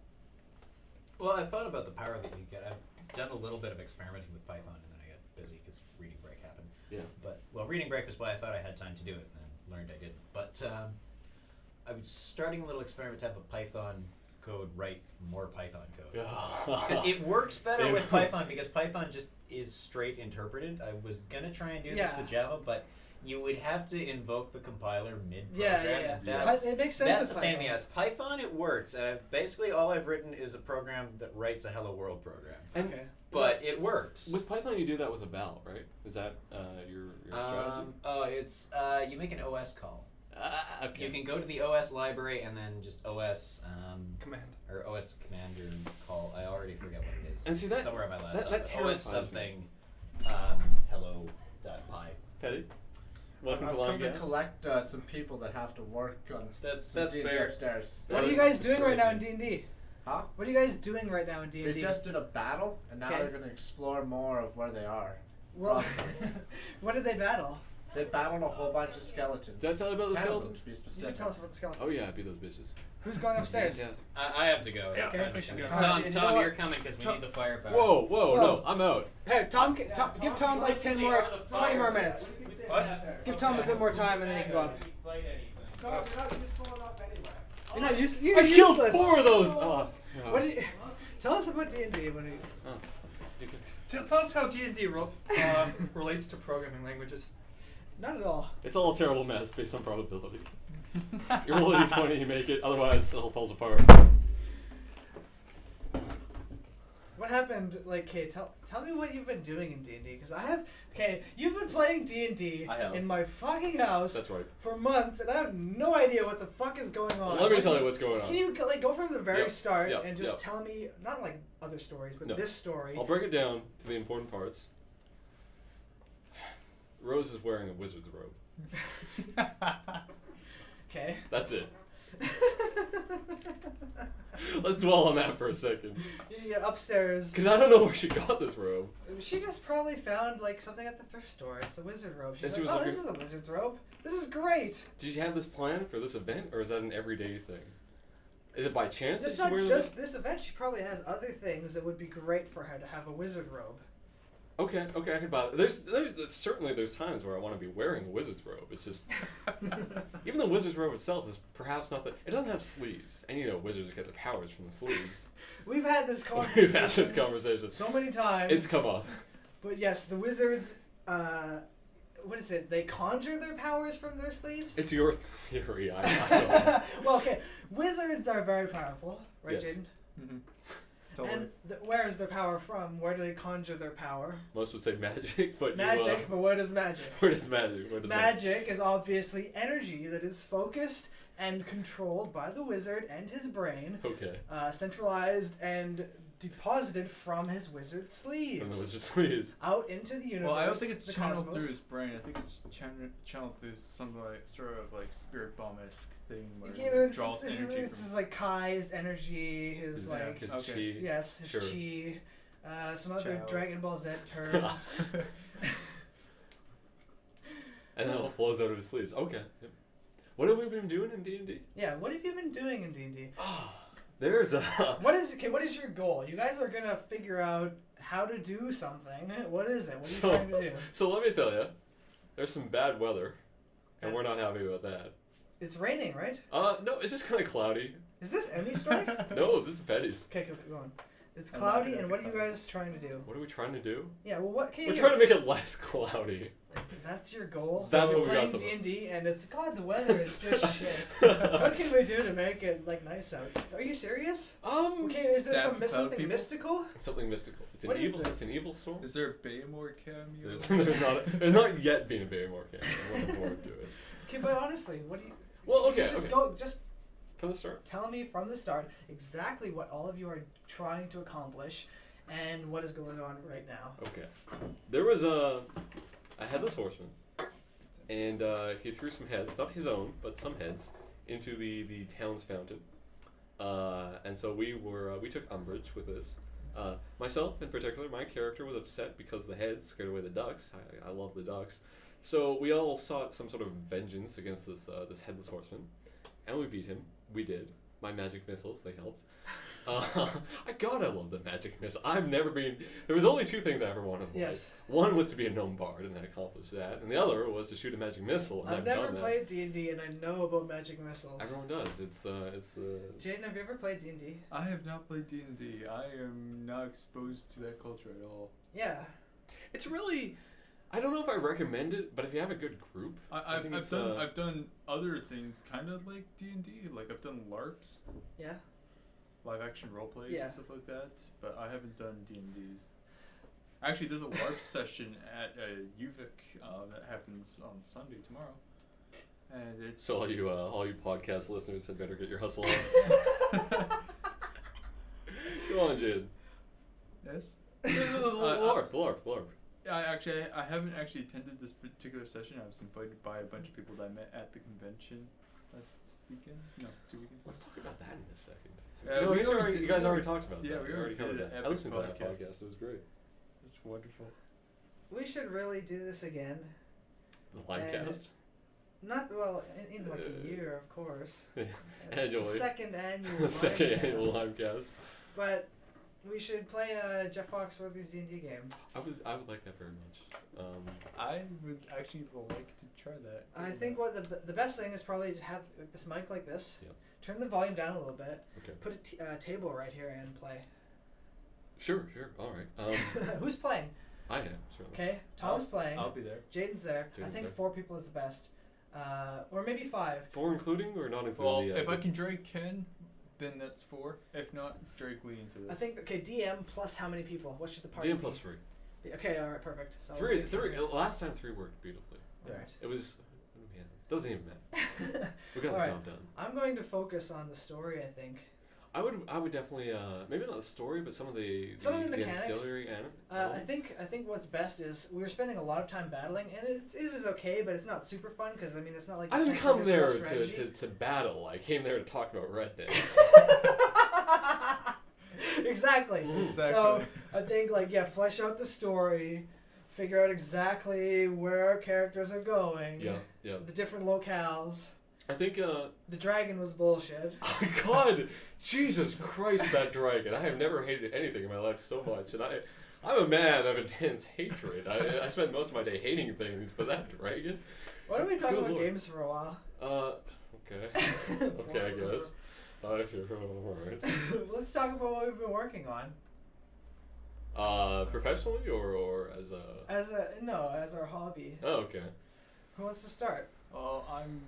Well, I thought about the power that you get. I've done a little bit of experimenting with Python, and then I got busy because reading break happened. Yeah. But, well, reading break was why I thought I had time to do it, and then learned I didn't. But I was starting a little experiment to have a Python code write more Python code. It works better with Python because Python just is straight interpreted. I was going to try and do this with Java, but you would have to invoke the compiler mid-program. And that's, it makes sense. that's a with pain in the Python. ass. Python, it works. And basically all I've written is a program that writes a Hello World program. And Okay. But it works. with Python, you do that with a val, right? Is that your strategy? Oh, it's you make an OS call. Okay. You can go to the OS library and then just OS Command. or OS commander call. I already forget what it is. And see that- somewhere on my laptop. that but terrifies OS me. something hello.py. Petty? Welcome I've to come Line to Gas. collect some people that have to work on That's some D&D fair. upstairs. What are you guys doing right now in Strange. D&D? Huh? What are you guys doing right now in D&D? They just did a battle, and now Okay. they're going to explore more of where they are. Well, what did they battle? They battled a whole bunch of skeletons. Did I tell you about the 10 of them, skeletons? to be You should specific. tell us about the skeletons. Oh yeah, be those bitches. Who's going upstairs? Yes. I have to go. Yeah, I'm okay, just we should gonna go. go. Tom, Alright, you know Tom, what? you're coming because we Tom- need the firepower. Whoa, Whoa. no, I'm out. Hey, Tom, give Tom like 10 more, 20 more minutes. What? Give Tom a bit more time and then he can go up. You're not use, I you're killed useless. 4 of those. Oh, What did you, tell us about D&D when you. Tell us how D&D relates to programming languages. Not at all. It's all a terrible mess based on probability. You roll a d20, you make it. Otherwise, it all falls apart. What happened? Like, okay, tell me what you've been doing in D&D, because I have. Okay, you've been playing D&D I have. in my fucking house That's right. for months, and I have no idea what the fuck is going on. Let me tell you what's going on. Can you like go from the very Yep, start yep, and just yep. tell me not like other stories, but No. this story? I'll break it down to the important parts. Rose is wearing a wizard's robe. Okay. That's it. Let's dwell on that for a second. Yeah, upstairs. Because I don't know where she got this robe. She just probably found like something at the thrift store. It's a wizard robe. She's And she like, was oh, this is looking- a wizard's robe. This is great. Did you have this plan for this event, or is that an everyday thing? Is it by chance that It's she not wears just this event. She probably has other things that would be great for her to have a wizard robe. Okay, I can buy it. There's certainly there's times where I want to be wearing a wizard's robe. It's just even the wizard's robe itself is perhaps not it doesn't have sleeves, and you know wizards get their powers from the sleeves. We've had this conversation. We've had this conversation. so many times. It's come up. But yes, the wizards. What is it? They conjure their powers from their sleeves. It's your theory. I don't know. Well, okay. Wizards are very powerful, right, Yes. Jaden? Mm-hmm. Totally. And where is their power from? Where do they conjure their power? Most would say magic, but Magic, you, but what is magic? where does magic? Where does Magic is obviously energy that is focused and controlled by the wizard and his brain, Okay. centralized and deposited from his wizard sleeves. From the wizard sleeves. Out into the universe. Well, I don't think it's the channeled cosmos. through his brain. I think it's channeled through some like sort of like spirit bomb-esque thing where Yeah, it it's, draws it's, energy it's from. his like Kai, his energy, his like his Okay. chi. yes, his Sure. chi, some other Chow. Dragon Ball Z terms. And then it flows out of his sleeves. Okay. Yep. What have we been doing in D&D? Yeah, what have you been doing in D&D? There's a... What is your goal? You guys are gonna figure out how to do something. What is it? What are you trying to do? So let me tell you, there's some bad weather, and Yeah. we're not happy about that. It's raining, right? No, it's just kind of cloudy. Is this Emmy strike? No, this is Betty's. Okay, go on. It's I'm not cloudy, gonna and what are you cloud. guys trying to do? What are we trying to do? Yeah, well, what can We're you trying to make it less cloudy. That's your goal. That's so what we you're got playing so D&D, and it's God, the weather is just shit. What can we do to make it like nice out? Are you serious? Okay, is this Stab cloud something people? mystical? Something mystical. It's an What is evil. this? It's an evil storm. Is there a Baymore cameo? There's not yet been a Baymore camp. I'm looking forward to it. Okay, but honestly, what do you? Well, you okay, Just okay. go. Just From the start. tell me from the start exactly what all of you are trying to accomplish, and what is going on right now. Okay. There was a headless horseman, and he threw some heads, not his own, but some heads, into the town's fountain. And so we took umbrage with this. Myself, in particular, my character was upset because the heads scared away the ducks. I love the ducks. So we all sought some sort of vengeance against this headless horseman, and we beat him. We did. My magic missiles, they helped. I love the magic missile. I've never been. There was only two things I ever wanted to play. Yes. One was to be a gnome bard, and I accomplished that. And the other was to shoot a magic missile, and I've I've never done played D&D, and I know about magic missiles. that. Everyone does. It's Jaden, have you ever played D&D? I have not played D&D. I am not exposed to that culture at all. Yeah. it's really. I don't know if I recommend it, but if you have a good group, I think it's, I've done other things kind of like D&D. Like I've done LARPs, Yeah. live action role plays Yeah. and stuff like that, but I haven't done D&Ds. Actually, there's a LARP session at UVic that happens on Sunday tomorrow, and it's so all you podcast listeners had better get your hustle on. Go on, Jade. Yes. LARP. I haven't actually attended this particular session. I was invited by a bunch of people that I met at the convention last weekend. No, 2 weekends. Let's talk about that in a second. We you guys already talked about Yeah, that. we You already covered did it that. at I listened to Epic that Podcast. podcast. It was great. It's wonderful. We should really do this again. The livecast. Not well in like a year, of course. It's Annually. the second annual. Second livecast. annual livecast. But we should play a Jeff Foxworthy's D&D game. I would like that very much. I would actually like to try that. I think what the best thing is probably to have this mic like this. Yep. Turn the volume down a little bit. Okay. Put a table right here and play. Sure. All right. Who's playing? I am certainly. Okay, Tom's playing. I'll be there. Jaden's there. I Jaden's think there. 4 people is the best. Or maybe 5. 4 including or not including Well, the? if I can drag Ken, then that's 4. If not, drag Lee into this. I think DM plus how many people? What should the party DM be? plus 3. Okay, all right, perfect. So Three. Last time 3 worked beautifully. All right. It was. Yeah, doesn't even matter. We got All the right. job done. I'm going to focus on the story, I think. I would definitely maybe not the story, but some of the mechanics. ancillary I think what's best is we were spending a lot of time battling, and it was okay, but it's not super fun because I mean it's not like I didn't synchronous come there strategy. to battle. I came there to talk about rednecks. Exactly. Mhm. So I think flesh out the story, figure out exactly where our characters are going. Yeah. The different locales. I think. The dragon was bullshit. Oh God, Jesus Christ, that dragon! I have never hated anything in my life so much, and I'm a man of intense hatred. I spend most of my day hating things, but that dragon. Why don't we talk Good about Lord. games for a while? Okay. Okay, I guess. If you're alright. Let's talk about what we've been working on. Professionally or as a. As our hobby. Oh, okay. Who wants to start? I'm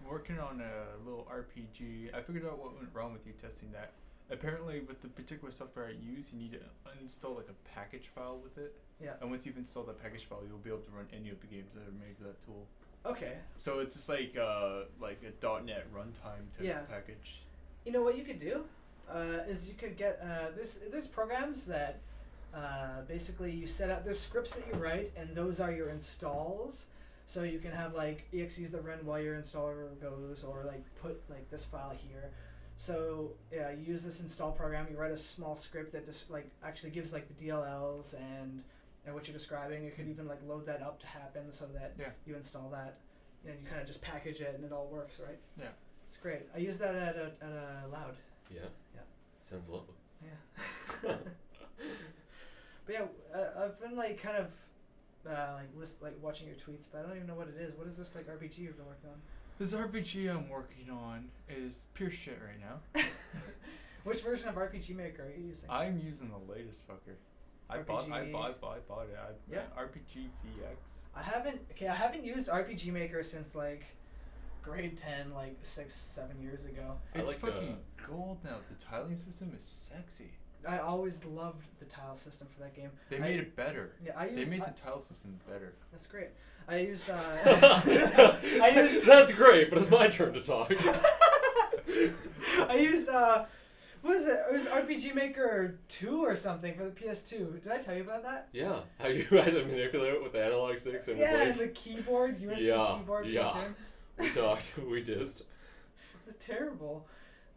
working on a little RPG. I figured out what went wrong with you testing that. Apparently, with the particular software I use, you need to uninstall like a package file with it. Yeah. And once you've installed that package file, you'll be able to run any of the games that are made with that tool. Okay. So it's just like a .NET runtime type Yeah. package. You know what you could do is you could get there's programs that basically you set up there's scripts that you write and those are your installs. So you can have like exes that run while your installer goes, or like put like this file here. So yeah, you use this install program. You write a small script that just like actually gives like the DLLs and what you're describing. You could even like load that up to happen so that Yeah. you install that, and you kind of just package it and it all works, right? Yeah. It's great. I use that at a Loud. Yeah. Yeah. Sounds lovely. Yeah. But yeah, I've been like kind of like watching your tweets, but I don't even know what it is. What is this like RPG you've been working on? This RPG I'm working on is pure shit right now. Which version of RPG Maker are you using? I'm using the latest fucker. I bought it. Yeah. RPG VX. I haven't used RPG Maker since like grade 10, like 6-7 years ago. I It's like, fucking gold now. The tiling system is sexy. I always loved the tile system for that game. They made it better. Yeah, I They used. made the tile system better. That's great. I used. I used. That's great, but it's my turn to talk. I used. What was it? It was RPG Maker 2 or something for the PS2. Did I tell you about that? Yeah, how you had to manipulate it with the analog sticks and Yeah, like, and the keyboard, USB Yeah, keyboard. yeah. plugged in. we talked, we dissed. It's terrible.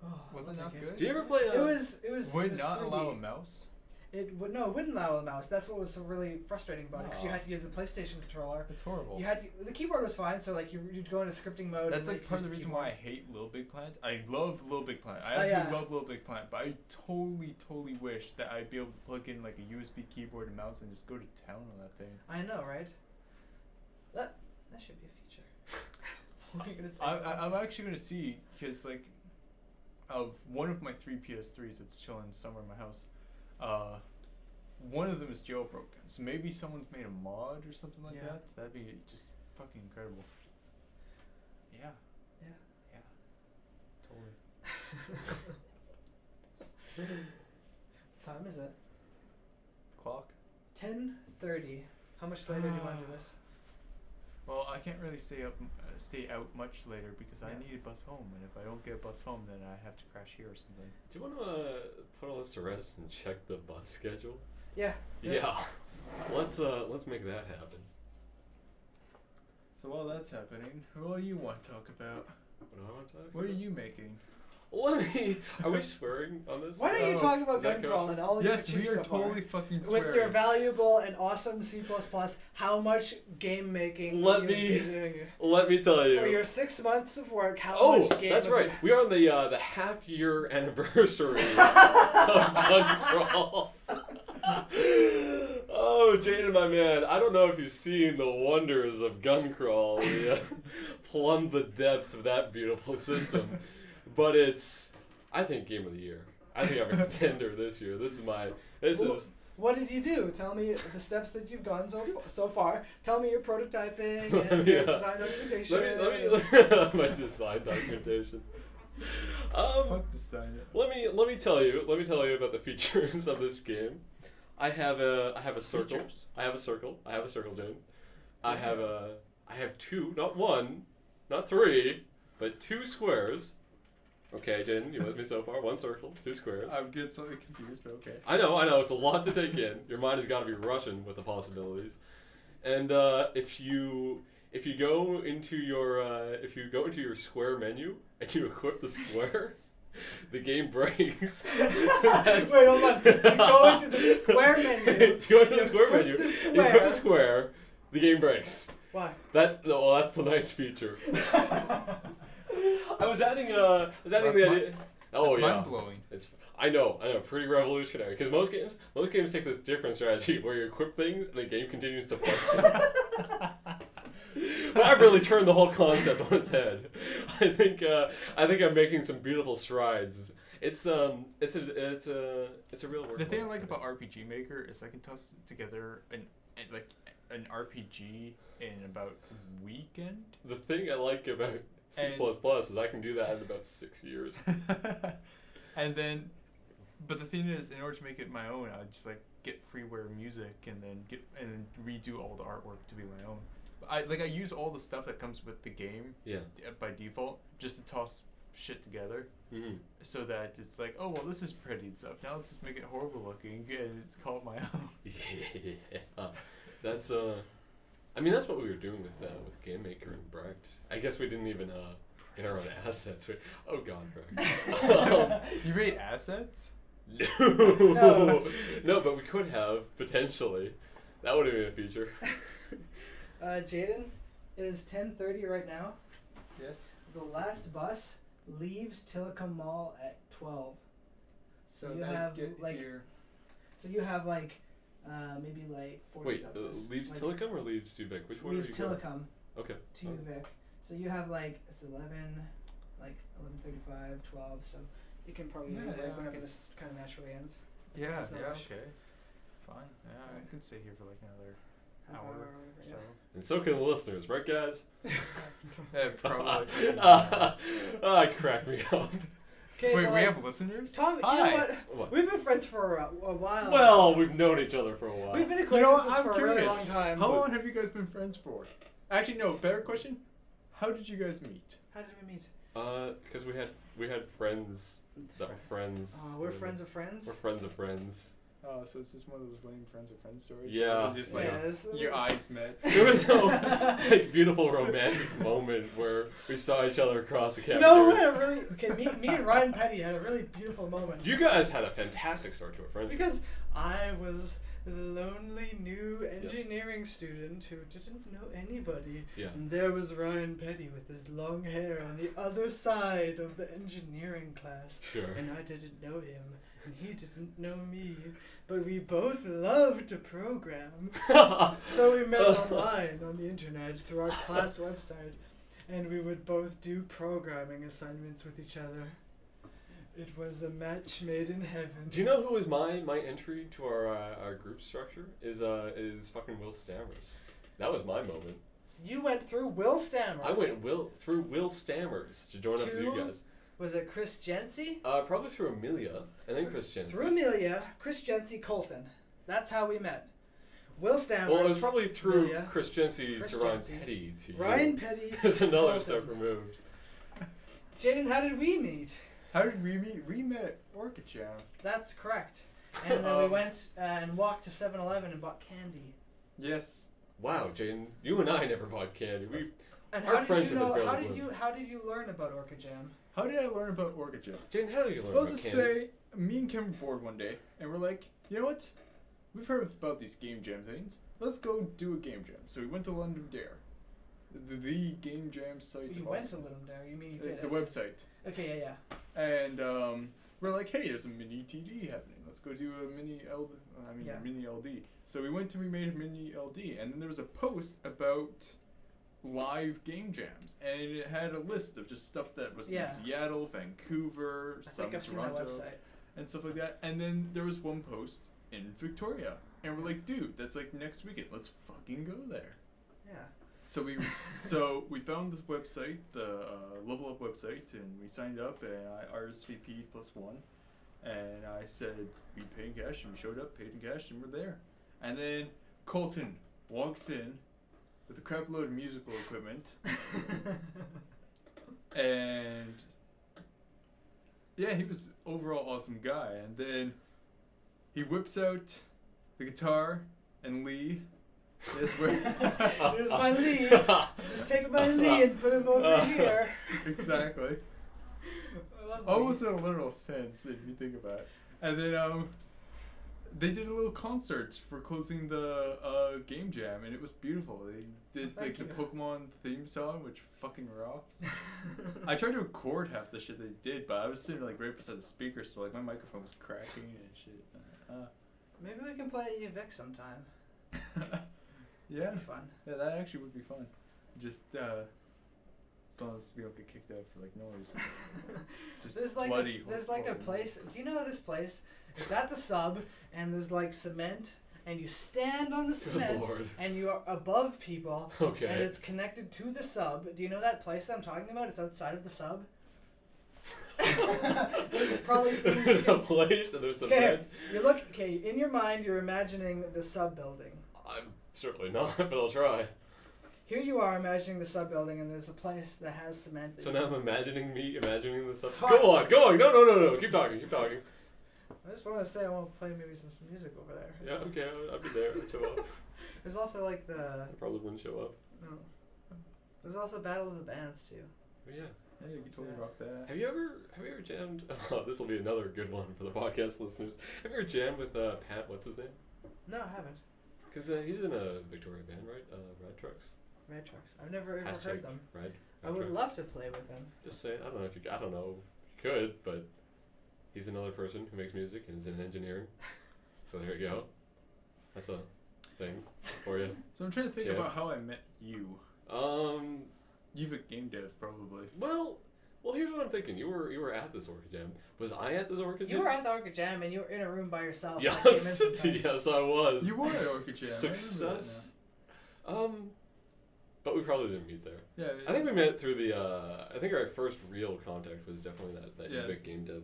Oh, I Was love it that not game. good? Do you ever play? It was. Would it was not 3D. allow a mouse. It would no. It wouldn't allow a mouse. That's what was so really frustrating about it. Because you Aw. had to use the PlayStation controller. That's horrible. You had to. The keyboard was fine. So like you'd go into scripting mode. That's and, like part of the use reason keyboard. why I hate Little Big Planet. I love Little Big Planet. I Oh, absolutely yeah. love Little Big Planet, but I totally wish that I'd be able to plug in like a USB keyboard and mouse and just go to town on that thing. I know, right? That should be a feature. What are you gonna say? I'm actually gonna see because like of one of my 3 PS3s that's chilling somewhere in my house, one of them is jailbroken. So maybe someone's made a mod or something like Yeah. that. That'd be just fucking incredible. Yeah. Yeah. Yeah. Totally. What time is it? Clock. 10:30. How much later do you want to do this? Well, I can't really stay out much later because I Yeah. need a bus home, and if I don't get a bus home, then I have to crash here or something. Do you want to put all this to rest and check the bus schedule? Yeah. Yeah. Let's make that happen. So while that's happening, what do you want to talk about? What do I want to talk What are about? you making? Let me. Are we swearing on this? Why don't you Oh, talk about is that Gun Crawl good? and all of Yes, your we achievements are so far? totally fucking With swearing. your valuable and awesome C++, how much game making Let you've me- been doing Let me tell you. for your 6 months of work? How Oh, much game that's have right. you- We are on the half year anniversary of Gun Crawl. Oh, Jaden, my man, I don't know if you've seen the wonders of Gun Crawl. We plumbed the depths of that beautiful system, but it's, I think, game of the year. I think I'm a contender this year. This Well, is. What did you do? Tell me the steps that you've gone so far. Tell me your prototyping Let and me, your uh, design documentation. Let me my design documentation. Fuck design it. Let me tell you about the features of this game. I have a circle. Features? I have a circle, Jane. I have 2, not 1, not 3, but 2 squares. Okay, Jane, you with me so far? 1 circle, 2 squares. I'm getting slightly confused, but okay. I know, it's a lot to take in. Your mind has got to be rushing with the possibilities. And if you go into your square menu and you equip the square, the game breaks. That's- Wait, hold on. You go into the square menu. If you go into the you square equip menu, the you square. equip the square, the game breaks. Why? That's tonight's feature. I was adding the That's idea. Oh That's yeah. mind blowing. I know, pretty revolutionary. Because most games take this different strategy where you equip things and the game continues to play. But I've really turned the whole concept on its head. I think I'm making some beautiful strides. It's a real work. The thing I like about RPG Maker is I can toss together an RPG in about a weekend. The thing I like about C++ And- is I can do that in about 6 years. And then, but the thing is, in order to make it my own, I just like get freeware music and then redo all the artwork to be my own. I use all the stuff that comes with the game Yeah. by default just to toss shit together Mm-hmm. so that it's like, oh well, this is pretty and stuff. Now let's just make it horrible looking and it's called my own. Yeah. That's I mean that's what we were doing with Game Maker and Brecht. I guess we didn't even get our own assets. Oh God, Brecht. You made assets? No. No, but we could have potentially. That would have been a feature. Jaden, it is 10:30 right now. Yes. The last bus leaves Tillicum Mall at 12. So you I have get like here. so you have like maybe like 40 Wait, of those. leaves like, Tillicum or leaves Tubic? Which one? leaves are you going? Tillicum Okay. to Vic. So you have like it's 11, like 11:35, 12. So you can probably Yeah, leave yeah, like whenever okay. this kind of naturally ends. Yeah, There's no yeah, rush. okay. Fine. Yeah, I Alright. can stay here for like another Half hour hour, or so. And so can the listeners, right, guys? Yeah, probably. Crack me up. Okay, Wait, well, we have listeners? Tom, you Hi. know what? What? We've been friends for a while. Well, we've known each other for a while. We've been You know what? acquaintances I'm for a curious. really long time. How long have you guys been friends for? Actually, no. Better question. How did you guys meet? How did we meet? Because we had friends that were friends. We're friends of friends. We're friends of friends. Oh, so it's just one of those lame friends of friends stories? Yeah. Or is it just like Yeah, it's- your eyes met? There was no like beautiful romantic moment where we saw each other across the cafeteria. No, we had a really me and Ryan Petty had a really beautiful moment. You guys had a fantastic start to a friendship. Because I was the lonely new engineering student who didn't know anybody. Yeah. And there was Ryan Petty with his long hair on the other side of the engineering class. Sure. And I didn't know him, and he didn't know me. But we both loved to program. So we met online on the internet through our class website, and we would both do programming assignments with each other. It was a match made in heaven. Do you know who was my entry to our group structure? Is fucking Will Stammers. That was my moment. You went through Will Stammers. I went through Will Stammers to join up with you To- guys. Was it Chris Jency? Probably through Amelia and then Chris Jensen. Through Amelia, Chris Jency, Colton. That's how we met. Will Stammers. Well, it was probably through Amelia, Chris Jensen Chris to Ryan Jensen, Petty to you. Ryan Petty. There's another Colton. step removed. Jaden, how did we meet? How did we meet? We met at Orchid Jam. That's correct. And then we went and walked to 7-Eleven and bought candy. Yes. Wow, Jaden, you and I never bought candy. We And Our how did friendship you is know? fairly How did blue. you learn about Orchid Jam? How did I learn about Orchid Jam? Jaden, how did you learn Let's about just candy? say, me and Kim were bored one day, and we're like, you know what? We've heard about these game jam things. Let's go do a game jam. So we went to London Dare, the game jam site. You went to Little Dare. You mean you did the it. website. Okay, yeah. And we're like, hey, there's a mini TD happening. Let's go do a mini LD. Yeah. Mini LD. So we made a mini LD, and then there was a post about live game jams, and it had a list of just stuff that was Yeah. in Seattle, Vancouver, I some think I've seen that Toronto, website. and stuff like that. And then there was one post in Victoria, and we're like, dude, that's like next weekend. Let's fucking go there. Yeah. So we found this website, the Level Up website, and we signed up, and I RSVP +1, and I said we pay in cash, and we showed up, paid in cash, and we're there. And then Colton walks in with a crap load of musical equipment, and yeah, he was overall awesome guy. And then he whips out the guitar and Lee. Yes, Here's my Lee. Just take my Lee and put him over here. Exactly. I love Almost Lee. in a literal sense, if you think about it. And then they did a little concert for closing the game jam, and it was beautiful. They did Thank like the you. Pokemon theme song, which fucking rocks. I tried to record half the shit they did, but I was sitting like right beside the speaker, so like my microphone was cracking and shit. Maybe we can play at UVic sometime. Yeah, That'd be fun. yeah, that actually would be fun. Just as long as we don't get kicked out for like noise. Just There's like bloody. there's like a place. Do you know this place? It's at the sub, and there's like cement, and you stand on the cement, Lord. and you are above people, Okay. and it's connected to the sub. Do you know that place that I'm talking about? It's outside of the sub. There's probably things you There's a can- place and there's a Okay, bed. you look. Okay, in your mind, you're imagining the sub building. I'm certainly not, but I'll try. here you are imagining the sub building, and there's a place that has cement. That So you now can- I'm imagining the stuff. Fuck. Go on. No. Keep talking. I just want to say I want to play maybe some music over there. Yeah, okay, I'll be there. I'll show up. There's also like the I probably wouldn't show up. no. There's also Battle of the Bands too. But yeah. Yeah, you can totally Yeah. rock that. Have you ever jammed? Oh, this will be another good one for the podcast listeners. Have you ever jammed with Pat? What's his name? No, I haven't. Because he's in a Victoria band, right? Red Trucks. Red Trucks. I've never ever Hashtag heard them. Red. I Red would Trucks. love to play with them. Just saying. I don't know if you. I don't know. If you could, but he's another person who makes music and is in engineering. So there you go. That's a thing for you. So I'm trying to think Yeah. about how I met you. You've a game dev probably. Well, here's what I'm thinking. You were at this Orchid Jam. Was I at this Orchid Jam? You were at the Orchid Jam and you were in a room by yourself. and I came in Yes, sometimes. yes, I was. You were at Orchid Jam. I remember that Success. But we probably didn't meet there. now. Yeah. I think we met through the. I think our first real contact was definitely that Yeah. big game dev.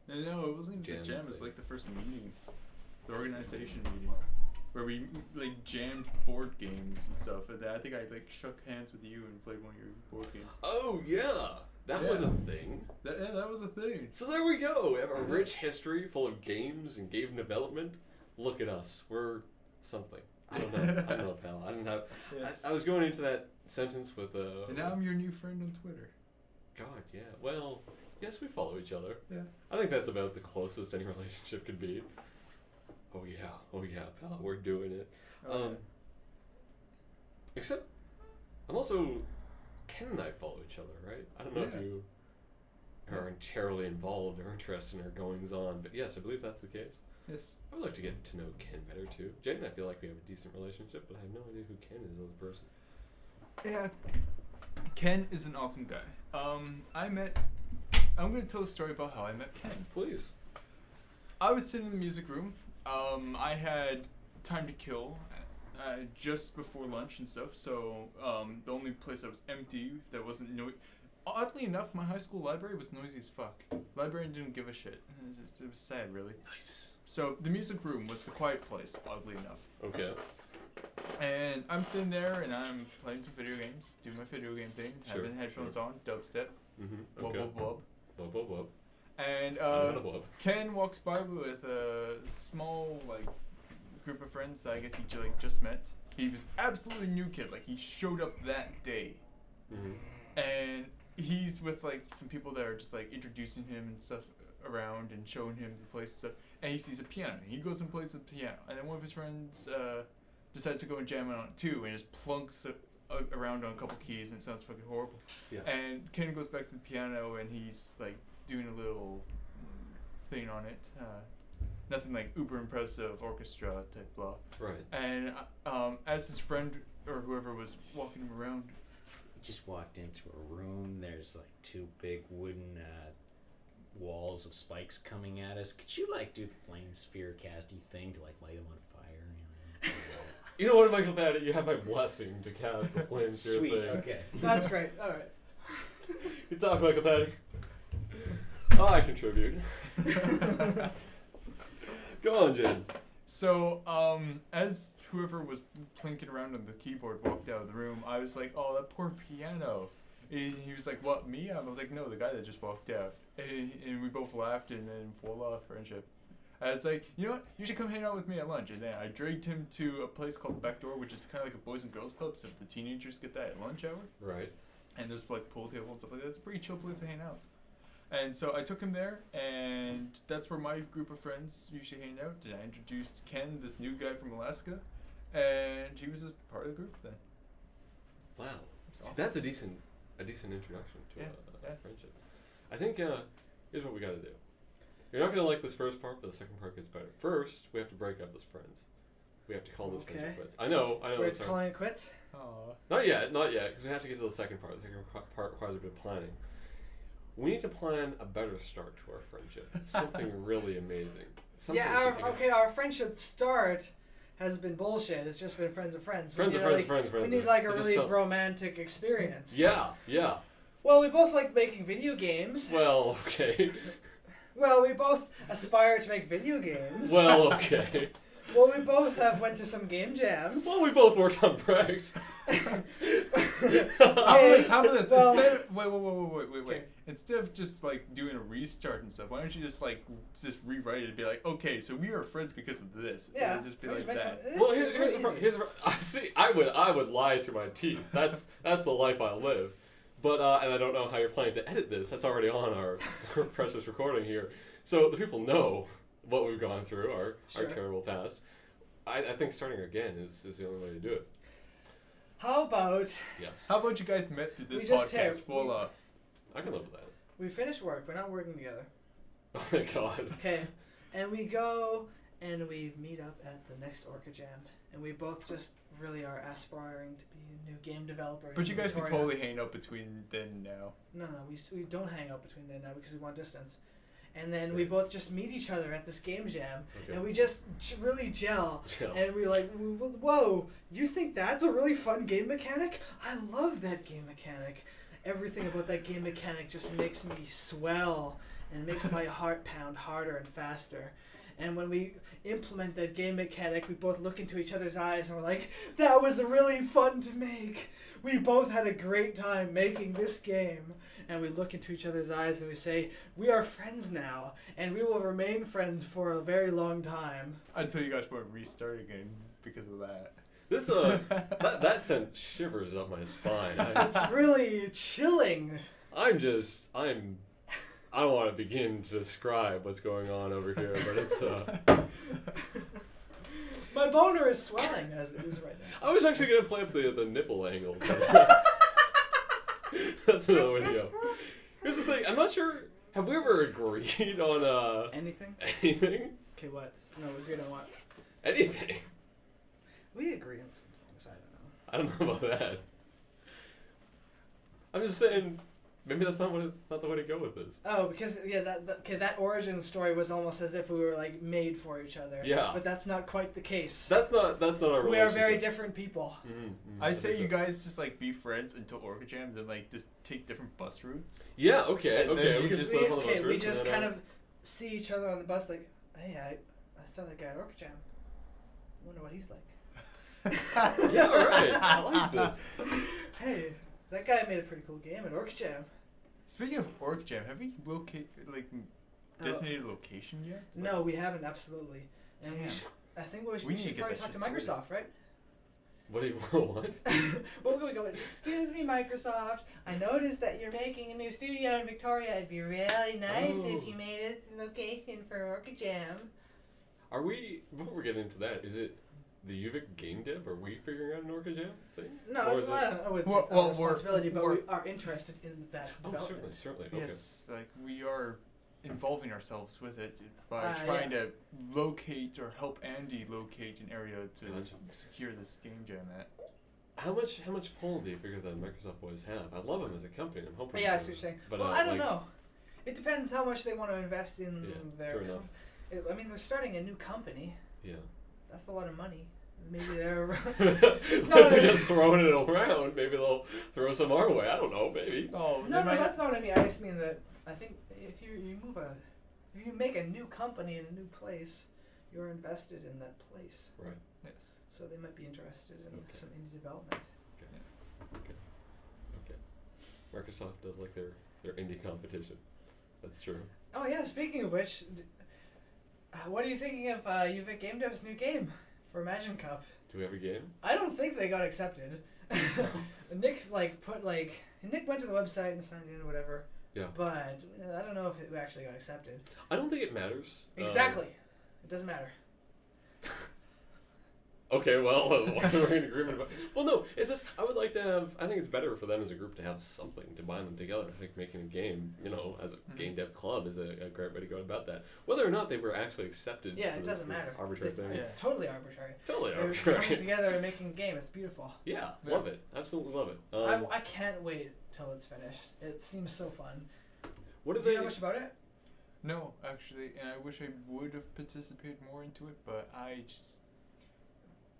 No, it wasn't even Jam the jam. It was thing. like the first meeting, the organization meeting, where we like jammed board games and stuff. And I think I like shook hands with you and played one of your board games. Oh yeah, that was a Yeah. thing. That was a thing. So there we go. We have a rich history full of games and game development. Look at us. We're something. I don't know, pal. I didn't have. Yes. I was going into that sentence with a. And now I'm your new friend on Twitter. God, yeah. Well, yes, we follow each other. Yeah. I think that's about the closest any relationship could be. Oh yeah, pal. We're doing it. Oh, Except, I'm also. Ken and I follow each other, right? I don't know Yeah. if you are terribly involved or interested in our goings on, but yes, I believe that's the case. yes. I would like to get to know Ken better too. Jade and I feel like we have a decent relationship, but I have no idea who Ken is as a person. Yeah. Ken is an awesome guy. I'm gonna tell a story about how I met Ken. Please. I was sitting in the music room. I had time to kill just before lunch and stuff, so the only place that was empty that wasn't oddly enough, my high school library was noisy as fuck. Librarian didn't give a shit. It was sad, really. Nice. So the music room was the quiet place, oddly enough. Okay. And I'm sitting there and I'm playing some video games, doing my video game thing, Sure, having headphones sure. on, dubstep, Mm-hmm. wub Okay. wub wub. Wub, wub, wub. And Wub. Ken walks by with a small like group of friends that I guess he just met. He was absolutely new kid, like he showed up that day, Mm-hmm. and he's with like some people that are just like introducing him and stuff around and showing him the place and stuff. And he sees a piano. He goes and plays the piano, and then one of his friends decides to go and jam on it too, and just plunks around on a couple keys, and it sounds fucking horrible. Yeah. And Ken goes back to the piano, and he's like doing a little thing on it. Nothing like uber impressive orchestra type blah. Right. And as his friend or whoever was walking him around, We just walked into a room. There's like two big wooden walls of spikes coming at us. Could you like do the flame sphere casty thing to like light them on fire? You know what, Michael Patty? You have my blessing to cast the flames here Sweet. thing. Okay. That's great. All right. Good talk, Michael Patty. Oh, I contribute. Go on, Jen. So, as whoever was plinking around on the keyboard walked out of the room, I was like, "Oh, that poor piano." And he was like, "What, me?" I was like, "No, the guy that just walked out." And we both laughed, and then voila, friendship. I was like, "You know what? You should come hang out with me at lunch." And then I dragged him to a place called Backdoor, which is kind of like a boys and girls club, so the teenagers get that at lunch hour. Right. And there's like pool table and stuff like that. It's a pretty chill place to hang out. And so I took him there, and that's where my group of friends usually hang out. And I introduced Ken, this new guy from Alaska, and he was just part of the group then. Wow. It's See, awesome. that's a decent introduction to Yeah, a yeah. friendship. I think here's what we got to do. You're not gonna like this first part, but the second part gets better. First, we have to break up as friends. We have to call this friendship Okay. quits. I know. We're That's hard. calling it quits. Aw. Not yet, because we have to get to the second part. The second part requires a bit of planning. We need to plan a better start to our friendship. Something really amazing. Something Yeah. we can think of. Our friendship start has been bullshit. It's just been friends of friends. Friends we of need, friends, like, friends. We need like a It just really felt- romantic experience. Yeah. Well, we both like making video games. Well, okay. Well, we both aspire to make video games. Well, okay. Well, we both have went to some game jams. Well, we both worked on Brecht. How about this? Well- Instead of, wait. Okay. Instead of just like doing a restart and stuff, why don't you just rewrite it and be like, okay, so we are friends because of this. And Yeah. then just be we like just that. mentioned- Well, it's here's really the easy. here's the I see. I would lie through my teeth. That's the life I live. But and I don't know how you're planning to edit this. That's already on our precious recording here, so the people know what we've gone through, our Sure. terrible past. I think starting again is the only way to do it. How about Yes. How about you guys met through this We just podcast? had- Voila. I can live with that. we finish work? We're not working together. Oh my god. Okay, and we go and we meet up at the next Orca Jam, and we both just really are aspiring to be new game developers. But you in guys could Victoria. totally hang out between then and now. No, we don't hang out between then and now because we want distance. And then we both just meet each other at this game jam, Okay. and we just really gel. Gel. And we're like, whoa, you think that's a really fun game mechanic? I love that game mechanic. Everything about that game mechanic just makes me swell and makes my heart pound harder and faster. And when we implement that game mechanic, we both look into each other's eyes and we're like, that was really fun to make. We both had a great time making this game. And we look into each other's eyes and we say, we are friends now, and we will remain friends for a very long time. Until you guys want to restart again because of that. This that sent shivers up my spine. It's really chilling. I don't want to begin to describe what's going on over here, but it's My boner is swelling as it is right now. I was actually gonna play up the nipple angle. That's another way to go. Here's the thing, I'm not sure, have we ever agreed on Anything? anything? Okay, what? No, we agreed on what? Anything. We agree on some things, I don't know. I don't know about that. I'm just saying, maybe that's not the way to go with this. Oh, because yeah, that origin story was almost as if we were like made for each other. Yeah. But that's not quite the case. That's not our relationship. We are very different people. I say you guys just be friends until Orca Jam, then just take different bus routes. Yeah, okay, And then okay. you We can just- split up on the bus we routes and just then, kind of see each other on the bus like, hey, I saw that guy at Orca Jam. I wonder what he's like. Yeah, alright. I like this. Hey, that guy made a pretty cool game at Orca Jam. Speaking of Orca Jam, have we designated a location yet? No, we haven't, absolutely. And Damn. I think we should, We need to should get probably that talk to shit sorted. Microsoft, right? What do you what? Well, we go, excuse me, Microsoft. I noticed that you're making a new studio in Victoria. It'd be really nice if you made us a location for Orca Jam. Are we, before we get into that, is it the UVic game dev? Are we figuring out an Orca Jam thing? No, Or it's is not. it- It's Well, our well, responsibility, but we we're- are interested in that Oh, development. certainly. Okay. Yes, we are involving ourselves with it by Ah, trying yeah. to locate or help Andy locate an area to Gotcha. secure this game jam at. How much pull do you figure the Microsoft boys have? I love them as a company. I'm hoping. Yeah, I for- see what you're saying. But, Well, I don't like- know. It depends how much they want to invest in Yeah, their. fair enough. I mean, they're starting a new company. Yeah. That's a lot of money. Maybe they're. If not they're a- just throwing it around, maybe they'll throw some our way. I don't know, maybe. Oh, No, that's not what I mean. I just mean that I think if you make a new company in a new place, you're invested in that place. Right. Yes. So they might be interested in Okay. some indie development. Okay. Microsoft does like their indie competition. That's true. Oh yeah. Speaking of which, what are you thinking of UVic Game Dev's new game for Imagine Cup? Do we have a game? I don't think they got accepted. Nick Nick went to the website and signed in or whatever. Yeah. But I don't know if it actually got accepted. I don't think it matters. Exactly. It doesn't matter. Okay, well, we're in agreement about. Well, no, it's just I would like to have. I think it's better for them as a group to have something to bind them together. I think making a game, as a game dev club, is a great way to go about that. Whether or not they were actually accepted. Yeah, to it this doesn't matter. Arbitrary It's, thing. it's totally arbitrary. Totally They're arbitrary. coming together and making a game. It's beautiful. Yeah, Yeah. love it. Absolutely love it. I can't wait till it's finished. It seems so fun. What Do did they? you know much about it? No, actually, and I wish I would have participated more into it, but I just.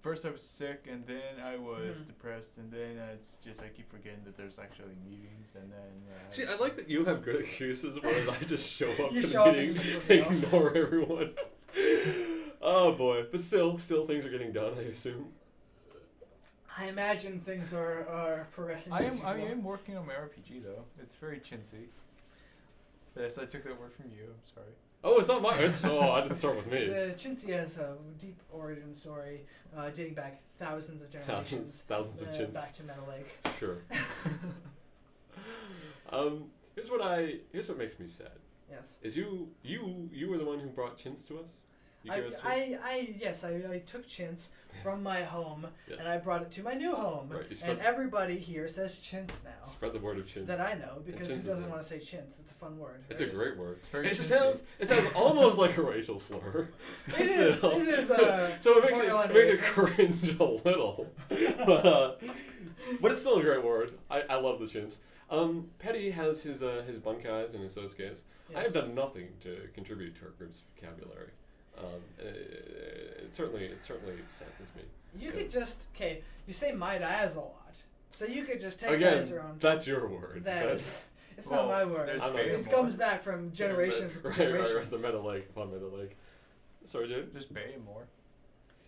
First I was sick, and then I was depressed, and then it's just I keep forgetting that there's actually meetings, and then. See, I like that you have good excuses, whereas I just show up You to show up the and meeting do and something else. ignore everyone. Oh boy, but still things are getting done. I assume. I imagine things are progressing. I as am usual. working on my RPG though. It's very chintzy. Yes, I took that word from you. I'm sorry. Oh, it's not my. I didn't start with me. The Chintzy has a deep origin story dating back thousands of generations. Thousands of chins. Back to Metal Lake. Sure. Here's what makes me sad. Yes. Is you were the one who brought chins to us? You gave us chins? I took chintz from my home Yes. and I brought it to my new home. Right, you spread- And everybody here says chintz now. Spread the word of chins. That I know, because chintz who doesn't is want to say chintz? It's a fun word. It's a great word. It's very It chintzy. sounds almost like a racial slur. It is. So- It is. So it makes borderline it makes it racist. cringe a little, but it's still a great word. I love the chins. Petty has his bunkeyes and his sosuke's. I have Yes. done nothing to contribute to our group's vocabulary. It certainly saddens me. You Yeah. could just you say my daz a lot, so you could just take Again, that as your own. that's your word. That's it's Well, not my word. there's I'm not- It comes back from generations. and Right, generations. the Meadow Lake, upon Meadow Lake. Sorry, Jay. Just pay him more.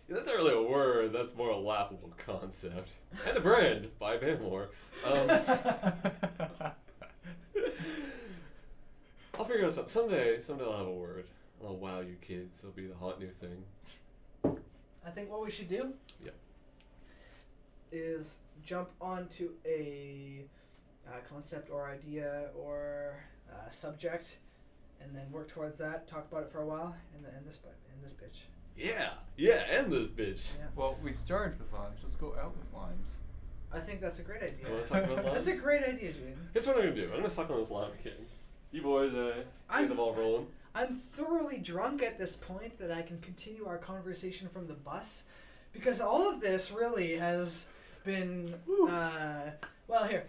Yeah, that's not really a word. That's more a laughable concept. And a brand by Banmore. I'll figure out something. Someday I'll have a word. I'll wow you kids. It'll be the hot new thing. I think what we should do Yep. is jump onto a concept or idea or subject, and then work towards that. Talk about it for a while, and then end this pitch. Yeah, end this bitch. Yeah. Well, we started with limes. Let's go out with limes. I think that's a great idea. You wanna talk about limes? That's a great idea, Jaden. Here's what I'm gonna do. I'm gonna suck on this lime kid. You boys, I'm get the ball rolling. I'm thoroughly drunk at this point that I can continue our conversation from the bus, because all of this really has been well here.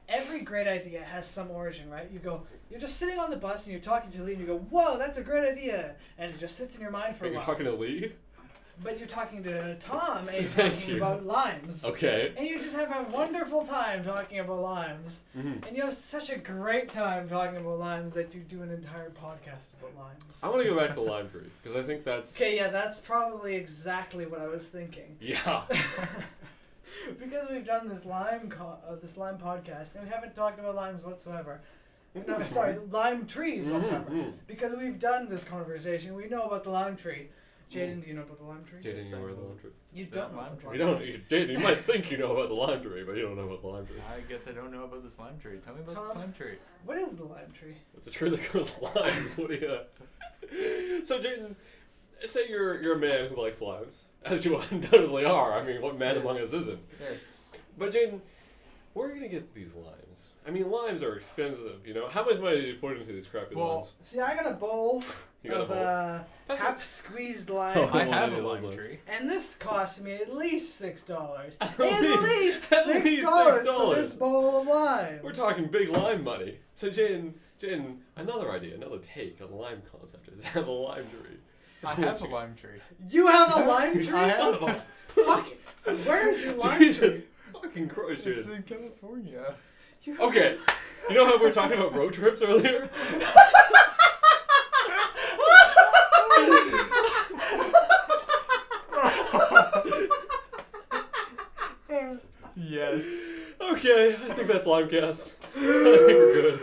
Every great idea has some origin, right? You're just sitting on the bus and you're talking to Lee and you go, whoa, that's a great idea, and it just sits in your mind for Wait, a you're while. talking to Lee? But you're talking to Tom and you're Thank talking you. about limes. Okay. And you just have a wonderful time talking about limes. Mm-hmm. And you have such a great time talking about limes that you do an entire podcast about limes. I want to go back to the lime tree because I think that's. Okay, yeah, that's probably exactly what I was thinking. Yeah. Because we've done this lime podcast and we haven't talked about limes whatsoever. No, sorry, lime trees whatsoever. Mhm. Because we've done this conversation, we know about the lime tree. Jaden, do you know about the lime tree? Jaden, you know where the lime tree? You That don't know lime about the tree. You lime don't. Jaden, you might think you know about the lime tree, but you don't know about the lime tree. I guess I don't know about this lime tree. Tell me about Tom? this lime tree. What is the lime tree? It's a tree that grows limes. What do you? So Jaden, say you're a man who likes limes, as you undoubtedly are. I mean, what man among us isn't? Yes. But Jaden, where are you gonna get these limes? I mean, limes are expensive. You know, how much money did you put into these crappy Well, limes? See, I got a bowl You got a of bowl? That's half squeezed Oh, limes. I want have any a of those lime limes. tree. And this cost me at least $6. At At least least $6 for this $6. bowl of limes. We're talking big lime money. So Jaden, another idea, another take on the lime concept is to have a lime tree. I have a lime tree. You have a lime tree? I have Son of Fuck. Where's your lime Jesus tree? fucking Christ, It's Jaden. in California. You have- Okay, you know how we were talking about road trips earlier? Yes. Okay, I think that's Limecast. I think we're good.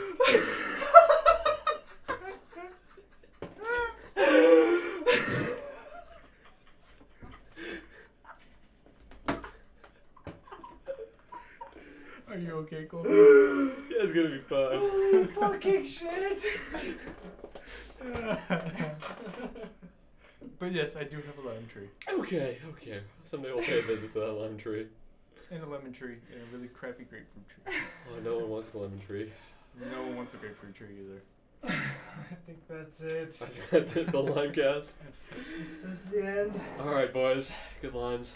Are you okay, Cole? Yeah, it's gonna be fun. Holy fucking shit. But yes, I do have a lime tree. Okay. Someday we'll pay a visit to that lime tree. And a lemon tree. And a really crappy grapefruit tree. Oh, no one wants the lemon tree. No one wants a grapefruit tree either. I think that's it. I think that's it, the Limecast. That's the end. Alright, boys. Good limes.